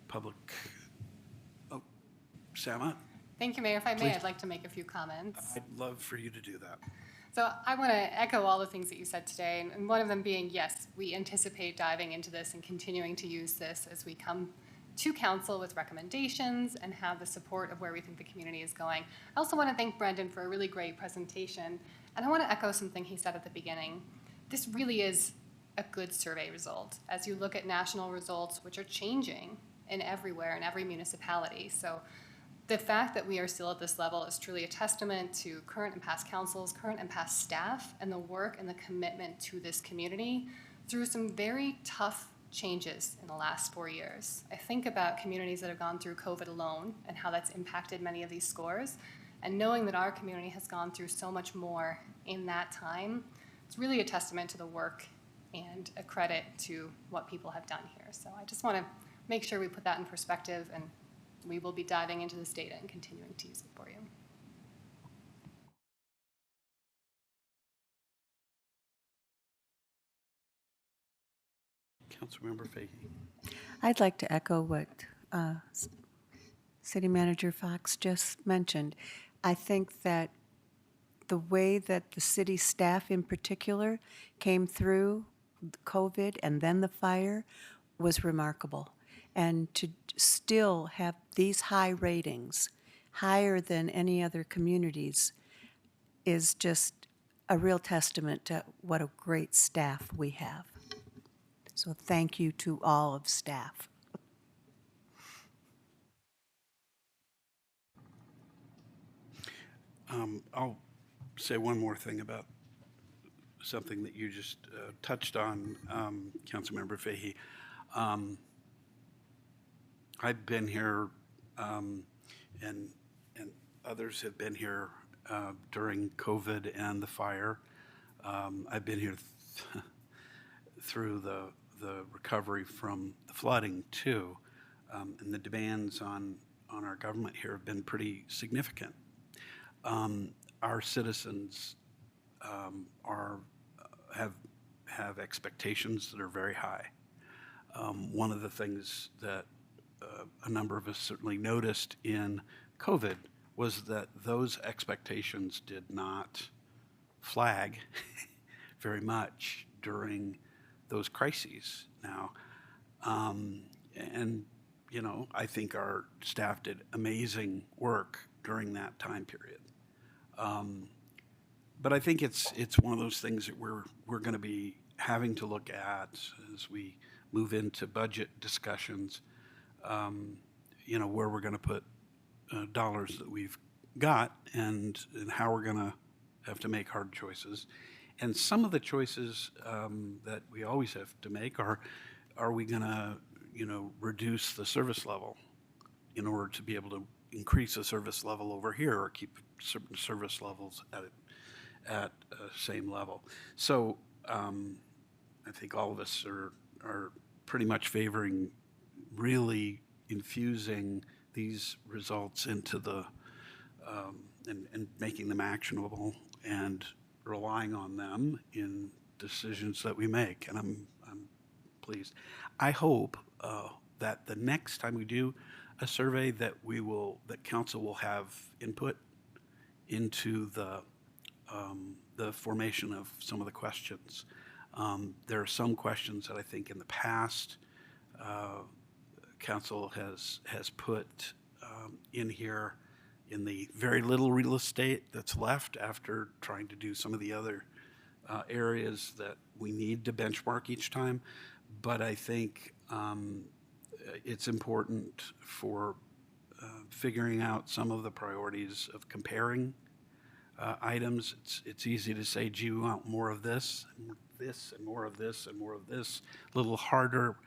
public. Oh, Sama, Thank you, Mayor. If I may, Please. I'd like to make a few comments. I'd love for you to do that. So I want to echo all the things that you said today, and one of them being, yes, we anticipate diving into this and continuing to use this as we come to council with recommendations and have the support of where we think the community is going. I also want to thank Brendan for a really great presentation, and I want to echo something he said at the beginning. This really is a good survey result as you look at national results, which are changing in everywhere, in every municipality. So the fact that we are still at this level is truly a testament to current and past councils, current and past staff, and the work and the commitment to this community through some very tough changes in the last 4 years. I think about communities that have gone through COVID alone and how that's impacted many of these scores, and knowing that our community has gone through so much more in that time, it's really a testament to the work and a credit to what people have done here. So I just want to make sure we put that in perspective, and we will be diving into this data and continuing to use it for you. Councilmember Fahey. I'd like to echo what City Manager Fox just mentioned. I think that the way that the city staff in particular came through COVID and then the fire was remarkable. And to still have these high ratings, higher than any other communities, is just a real testament to what a great staff we have. So thank you to all of staff. I'll say one more thing about something that you just touched on, Councilmember Fahey. I've been here, and others have been here during COVID and the fire. I've been here through the recovery from the flooding too, and the demands on our government here have been pretty significant. Our citizens have expectations that are very high. One of the things that a number of us certainly noticed in COVID was that those expectations did not flag very much during those crises now. And, I think our staff did amazing work during that time period. But I think it's one of those things that we're going to be having to look at as we move into budget discussions, where we're going to put dollars that we've got and how we're going to have to make hard choices. And some of the choices that we always have to make are we going to, reduce the service level in order to be able to increase the service level over here, or keep certain service levels at same level. So I think all of us are pretty much favoring really infusing these results into the and making them actionable and relying on them in decisions that we make. And I'm pleased. I hope that the next time we do a survey that council will have input into the formation of some of the questions. There are some questions that I think in the past council has put in here in the very little real estate that's left after trying to do some of the other areas that we need to benchmark each time. But I think it's important for figuring out some of the priorities of comparing items. It's easy to say, gee, we want more of this, and more of this, and more of this, and more of this. A little harder,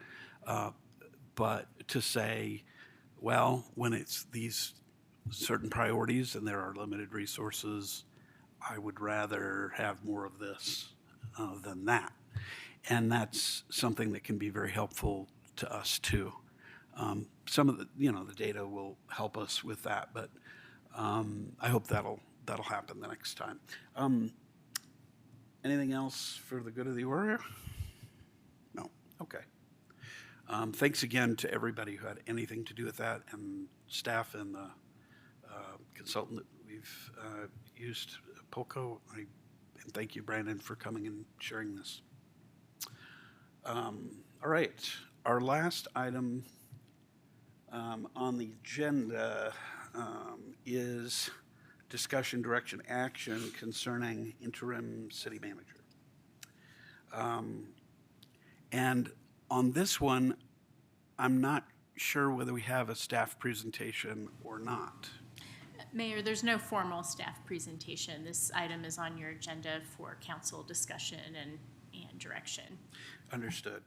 but to say, well, when it's these certain priorities and there are limited resources, I would rather have more of this than that. And that's something that can be very helpful to us too. Some of the, the data will help us with that, but I hope that'll happen the next time. Anything else for the good of the order? No. Okay. Thanks again to everybody who had anything to do with that, and staff and the consultant that we've used, Polko. And thank you, Brandon, for coming and sharing this. All right. Our last item on the agenda is discussion, direction, action concerning interim city manager. And on this one, I'm not sure whether we have a staff presentation or not. Mayor, there's no formal staff presentation. This item is on your agenda for council discussion and direction. Understood.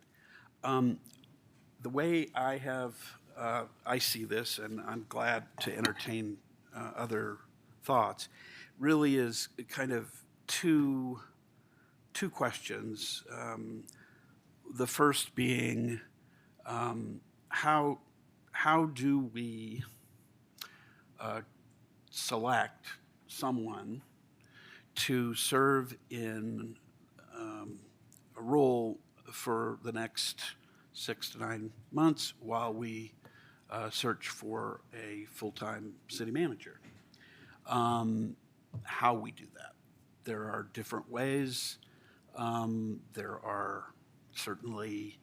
The way I see this, and I'm glad to entertain other thoughts, really is kind of two questions. The first being, how do we select someone to serve in a role for the next 6 to 9 months while we search for a full-time city manager? How we do that. There are different ways. There are certainly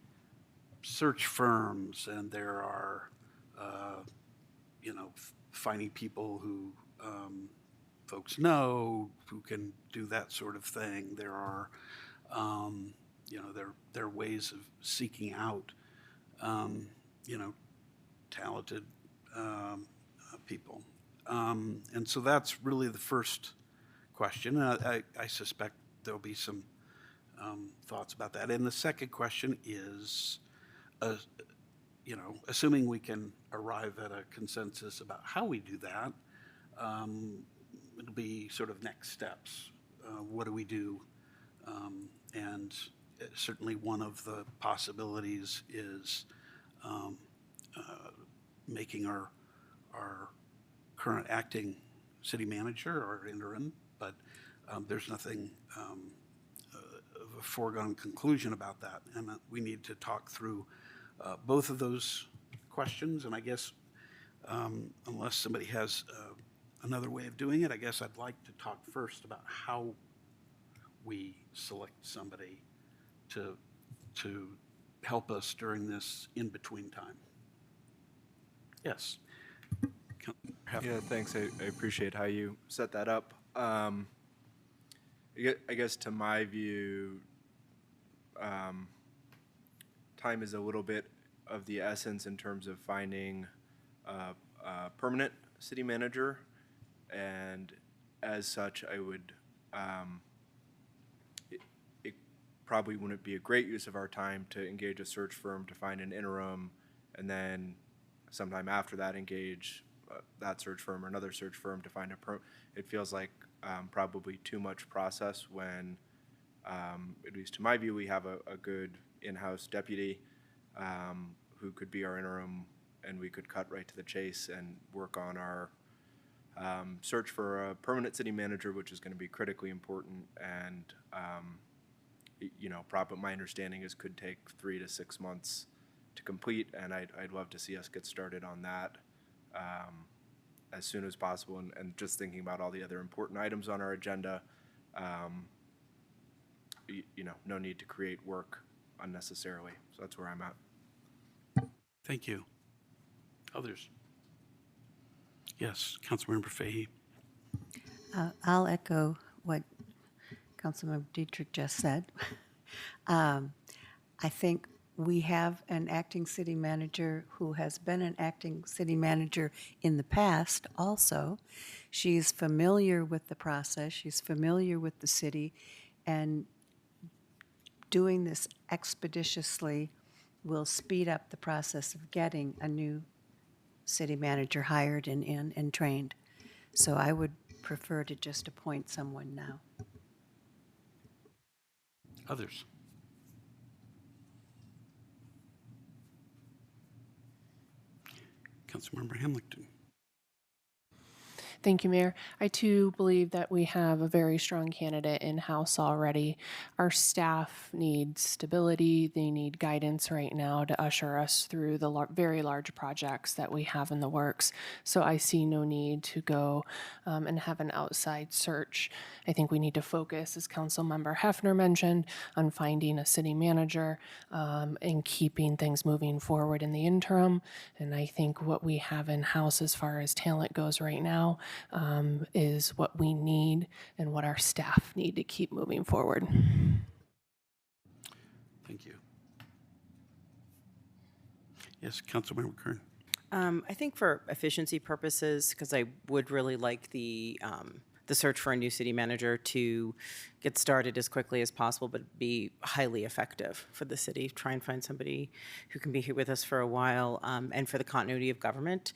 search firms, and there are, finding people who folks know who can do that sort of thing. There are, there are ways of seeking out, talented people. And so that's really the first question. I suspect there'll be some thoughts about that. And the second question is, assuming we can arrive at a consensus about how we do that, it'll be sort of next steps. What do we do? And certainly one of the possibilities is making our current acting city manager our interim, but there's nothing of a foregone conclusion about that. And we need to talk through both of those questions. And I guess unless somebody has another way of doing it, I guess I'd like to talk first about how we select somebody to help us during this in-between time. Yes. Yeah, thanks. I appreciate how you set that up. I guess to my view, time is a little bit of the essence in terms of finding a permanent city manager, and as such, I would. It probably wouldn't be a great use of our time to engage a search firm to find an interim, and then sometime after that engage that search firm or another search firm to find a it feels like probably too much process when, at least to my view, we have a good in-house deputy who could be our interim, and we could cut right to the chase and work on our search for a permanent city manager, which is going to be critically important. And probably my understanding is could take 3 to 6 months to complete, and I'd love to see us get started on that as soon as possible. And just thinking about all the other important items on our agenda, no need to create work unnecessarily. So that's where I'm at. Thank you. Others? Yes, Councilmember Fahey. I'll echo what Councilmember Dietrich just said. I think we have an acting city manager who has been an acting city manager in the past also. She's familiar with the process, she's familiar with the city, and doing this expeditiously will speed up the process of getting a new city manager hired and trained. So I would prefer to just appoint someone now. Others? Councilmember Hamilton. Thank you, Mayor. I too believe that we have a very strong candidate in-house already. Our staff needs stability. They need guidance right now to usher us through the very large projects that we have in the works. So I see no need to go and have an outside search. I think we need to focus, as Councilmember Hefner mentioned, on finding a city manager and keeping things moving forward in the interim. And I think what we have in-house as far as talent goes right now is what we need and what our staff need to keep moving forward. Thank you. Yes, Councilmember Kern. I think for efficiency purposes, because I would really like the search for a new city manager to get started as quickly as possible, but be highly effective for the city. Try and find somebody who can be here with us for a while, and for the continuity of government.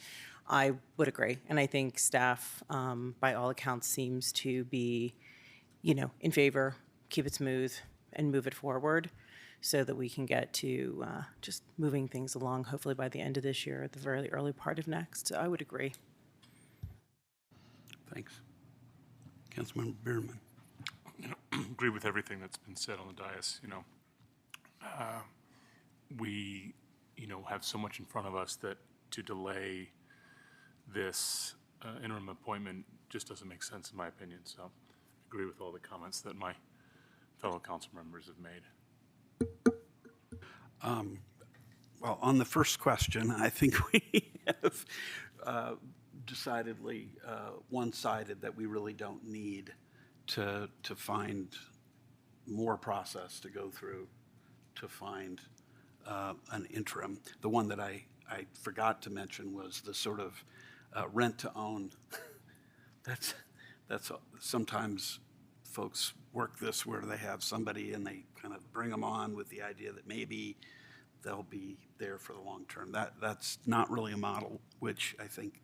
I would agree, and I think staff, by all accounts, seems to be, in favor. Keep it smooth and move it forward, so that we can get to just moving things along. Hopefully by the end of this year, at the very early part of next. So I would agree. Thanks. Councilmember Bierman. Agree with everything that's been said on the dais. We, have so much in front of us that to delay this interim appointment just doesn't make sense in my opinion. So I agree with all the comments that my fellow council members have made. Well, on the first question, I think we have decidedly one-sided that we really don't need to find more process to go through to find an interim. The one that I forgot to mention was the sort of rent-to-own. That's sometimes folks work this where they have somebody and they kind of bring them on with the idea that maybe they'll be there for the long term. That's not really a model which I think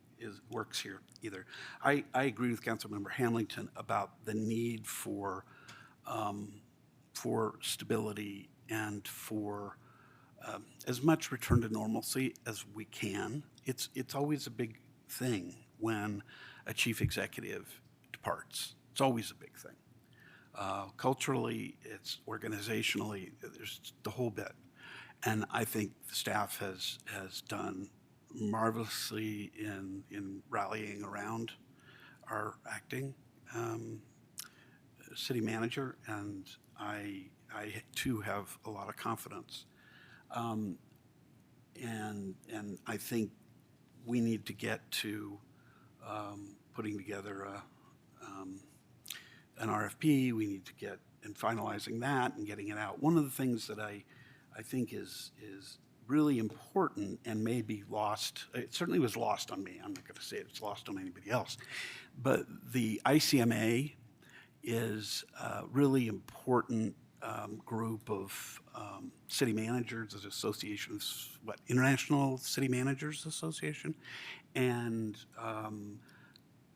works here either. I agree with Councilmember Hamilton about the need for stability and for as much return to normalcy as we can. It's always a big thing when a chief executive departs. It's always a big thing. Culturally, it's organizationally, there's the whole bit. And I think the staff has done marvelously in rallying around our acting city manager, and I too have a lot of confidence. And I think we need to get to putting together an RFP. We need to get and finalizing that and getting it out. One of the things that I think is really important and may be lost, it certainly was lost on me. I'm not going to say it's lost on anybody else, but the ICMA is a really important group of city managers, an association of International City Managers Association, and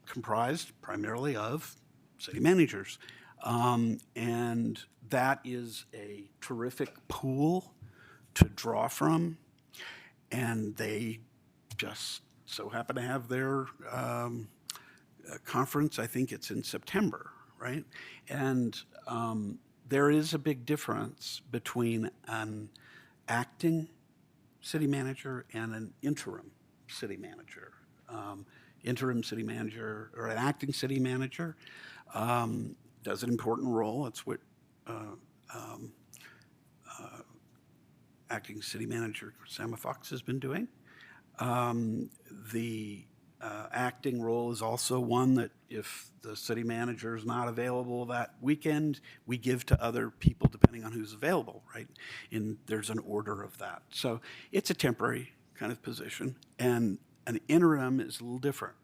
comprised primarily of city managers. And that is a terrific pool to draw from, and they just so happen to have their conference. I think it's in September, right? And there is a big difference between an acting city manager and an interim city manager. Interim city manager or an acting city manager does an important role. That's what acting city manager Sam Fox has been doing. The acting role is also one that if the city manager is not available that weekend, we give to other people depending on who's available, right? And there's an order of that. So it's a temporary kind of position, and an interim is a little different.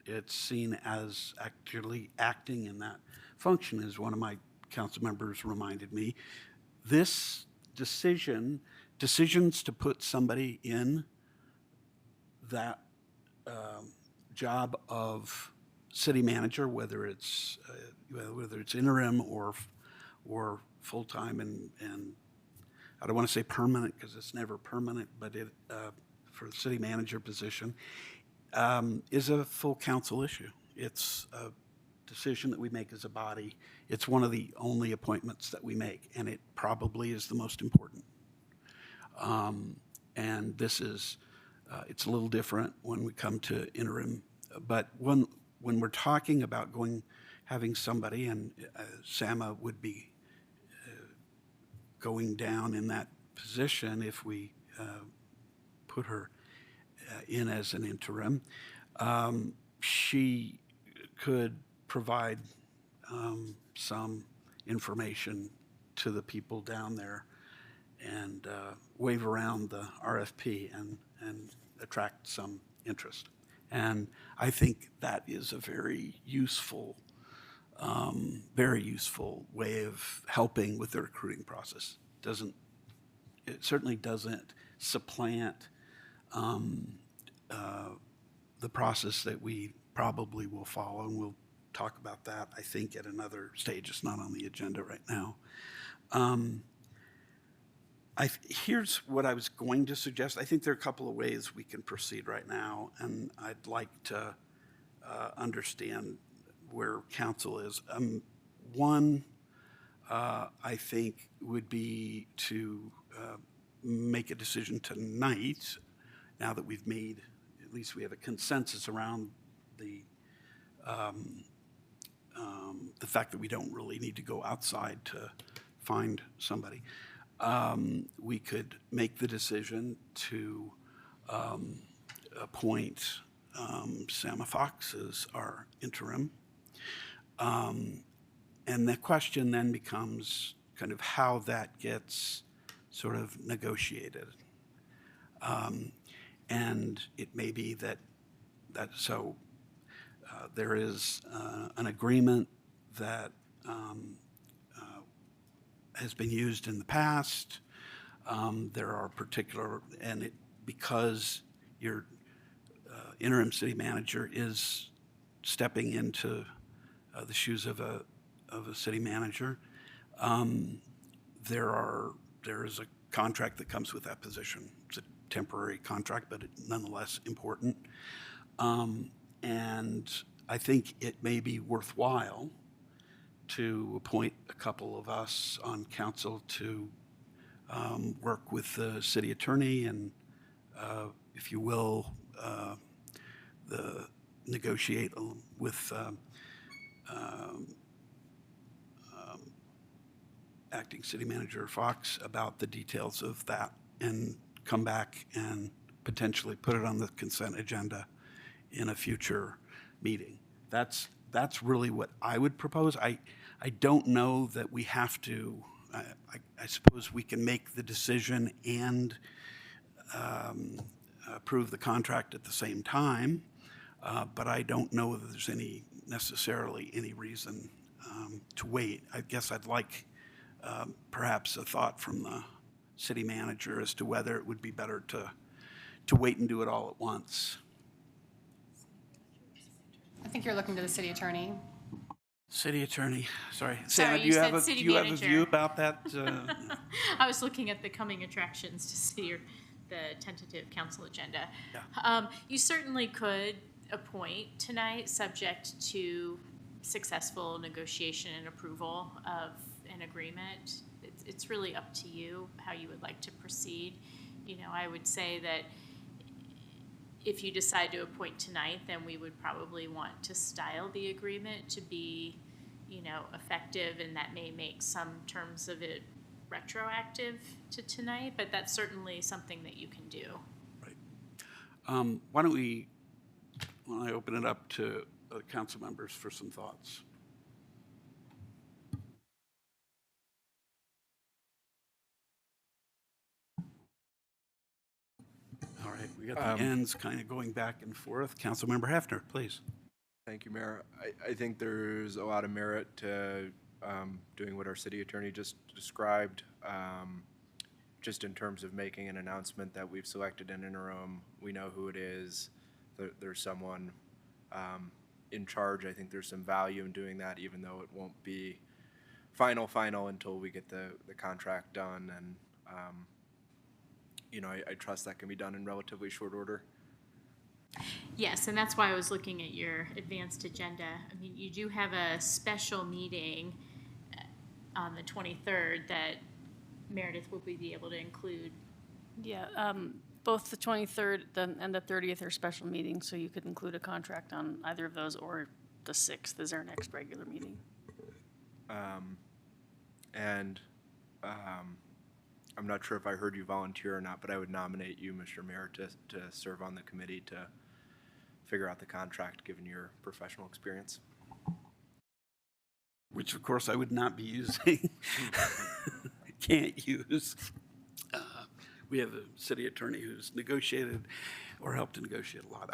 It's seen as actually acting in that function, as one of my council members reminded me. This decisions to put somebody in that job of city manager, whether it's interim or full-time, and I don't want to say permanent because it's never permanent, but it for the city manager position is a full council issue. It's a decision that we make as a body. It's one of the only appointments that we make, and it probably is the most important. And this is, it's a little different when we come to interim, but when we're talking about having somebody, and Sama would be going down in that position if we put her in as an interim, she could provide some information to the people down there and wave around the RFP and attract some interest. And I think that is a very useful way of helping with the recruiting process. It certainly doesn't supplant the process that we probably will follow, and we'll talk about that, I think, at another stage. It's not on the agenda right now. Here's what I was going to suggest. I think there are a couple of ways we can proceed right now, and I'd like to understand where council is. One, I think, would be to make a decision tonight, now that we've made, at least we have a consensus around the fact that we don't really need to go outside to find somebody. We could make the decision to appoint Sama Fox as our interim. And the question then becomes kind of how that gets sort of negotiated. And it may be that there is an agreement that has been used in the past. There are particular, because your interim city manager is stepping into the shoes of a city manager, there is a contract that comes with that position. It's a temporary contract, but nonetheless important. And I think it may be worthwhile to appoint a couple of us on council to work with the city attorney and, if you will, negotiate with acting city manager Fox about the details of that, and come back and potentially put it on the consent agenda in a future meeting. That's really what I would propose. I don't know that we have to, I suppose we can make the decision and approve the contract at the same time, but I don't know that there's necessarily any reason to wait. I guess I'd like perhaps a thought from the city manager as to whether it would be better to wait and do it all at once. I think you're looking to the city attorney. City attorney, sorry. Sorry, Sarah, you do you said have a city view manager. about that? I was looking at the coming attractions to see the tentative council agenda. Yeah. You certainly could appoint tonight, subject to successful negotiation and approval of an agreement. It's really up to you how you would like to proceed. You know, I would say that if you decide to appoint tonight, then we would probably want to style the agreement to be, you know, effective, and that may make some terms of it retroactive to tonight, but that's certainly something that you can do. Right. Why don't we when I open it up to council members for some thoughts. All right, we got the ends kind of going back and forth. Councilmember Hefner, please. Thank you, Mayor. I think there's a lot of merit to doing what our city attorney just described, just in terms of making an announcement that we've selected an interim. We know who it is. There's someone in charge. I think there's some value in doing that, even though it won't be final until we get the contract done. And, I trust that can be done in relatively short order. Yes, and that's why I was looking at your advanced agenda. I mean, you do have a special meeting on the 23rd that Meredith will be able to include. Yeah, both the 23rd and the 30th are special meetings, so you could include a contract on either of those, or the 6th is our next regular meeting. I'm not sure if I heard you volunteer or not, but I would nominate you, Mr. Mayor, to serve on the committee to figure out the contract, given your professional experience. Which, of course, I would not be using. Can't use. We have a city attorney who's negotiated or helped to negotiate a lot.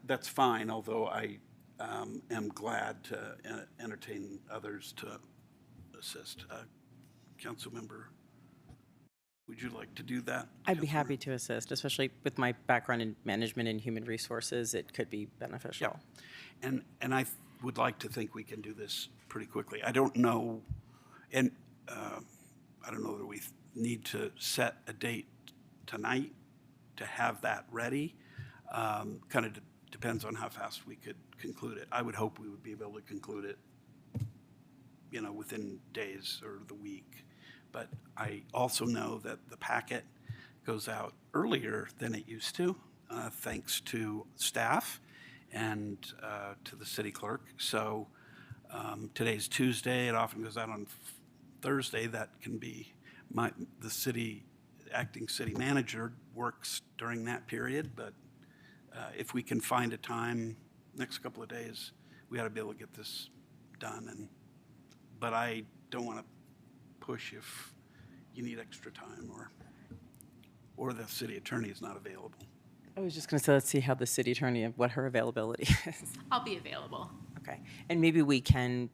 That's fine, although I am glad to entertain others to assist. Councilmember, would you like to do that? I'd be happy to assist, especially with my background in management and human resources. It could be beneficial. Yeah. And I would like to think we can do this pretty quickly. I don't know, and I don't know whether we need to set a date tonight to have that ready. Kind of depends on how fast we could conclude it. I would hope we would be able to conclude it, within days or the week. But I also know that the packet goes out earlier than it used to, thanks to staff and to the city clerk. So today's Tuesday. It often goes out on Thursday. That can be the acting city manager works during that period. But if we can find a time next couple of days, we ought to be able to get this done. But I don't want to push if you need extra time or the city attorney is not available. I was just going to say, let's see how the city attorney, what her availability is. I'll be available. Okay. And maybe we can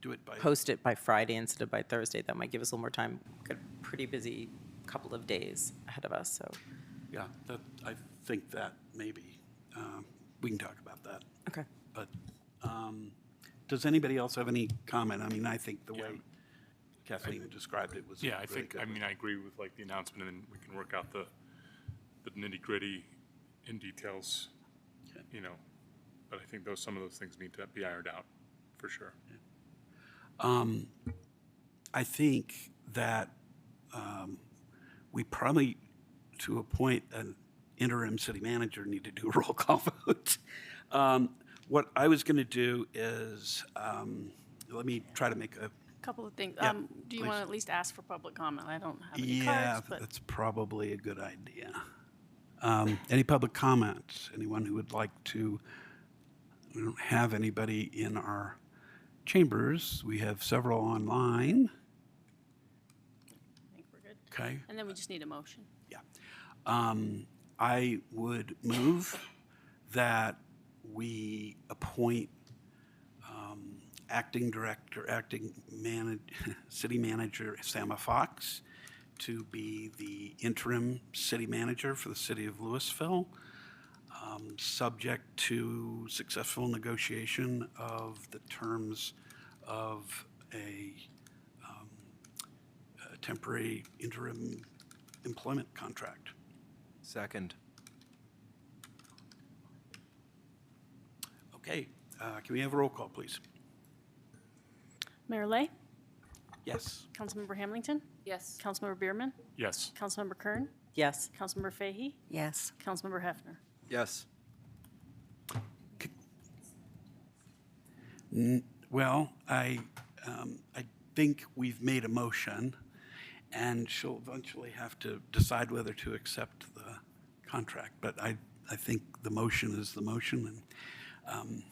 Do it by post it by Friday instead of by Thursday. That might give us a little more time. Got a pretty busy couple of days ahead of us, so. Yeah, I think that maybe we can talk about that. Okay. But does anybody else have any comment? I mean, I think the way Kathleen described it was Yeah, I really think, good. I mean, I agree with like the announcement, and we can work out the nitty-gritty in details, Okay. But I think some of those things need to be ironed out, for sure. I think that we probably, to appoint an interim city manager, need to do a roll call vote. What I was going to do is, let me try to make a Couple of things. Yeah, Do you please. want to at least ask for public comment? I don't have any Yeah, cards, but that's probably a good idea. Any public comments? Anyone who would like to? We don't have anybody in our chambers. We have several online. I think we're good. Okay. And then we just need a motion. Yeah. I would move that we appoint acting city manager Sama Fox to be the interim city manager for the city of Louisville, subject to successful negotiation of the terms of a temporary interim employment contract. Second. Okay, can we have a roll call, please? Mayor Lay, Yes. Councilmember Hamilton, Yes. Councilmember Bierman, Yes. Councilmember Kern, Yes. Councilmember Fahey, Yes. Councilmember Hefner. Yes. Well, I think we've made a motion, and she'll eventually have to decide whether to accept the contract. But I I think the motion is the motion. And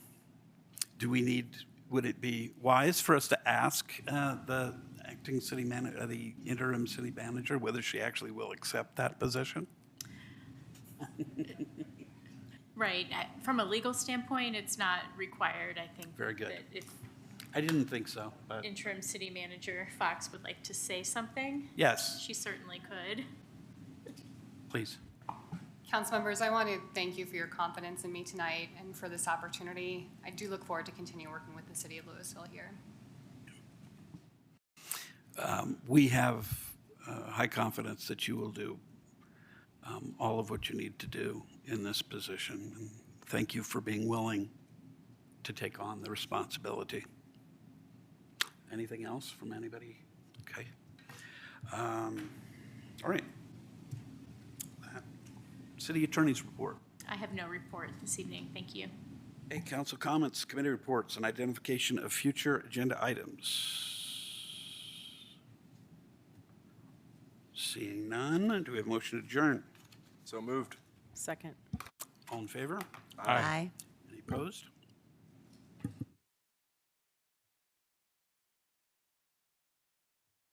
would it be wise for us to ask the acting city manager, the interim city manager, whether she actually will accept that position? Right, from a legal standpoint, it's not required, I think. Very good. That if I didn't think so, but interim city manager Fox would like to say something, yes, she certainly could. please. Council members, I want to thank you for your confidence in me tonight and for this opportunity. I do look forward to continue working with the city of Louisville here. We have high confidence that you will do all of what you need to do in this position. And thank you for being willing to take on the responsibility. Anything else from anybody? Okay. All right. City Attorney's report. I have no report this evening, thank you. Hey, council comments, committee reports, and identification of future agenda items. Seeing none, do we have a motion to adjourn? So moved. Second. All in favor? Aye. Any opposed?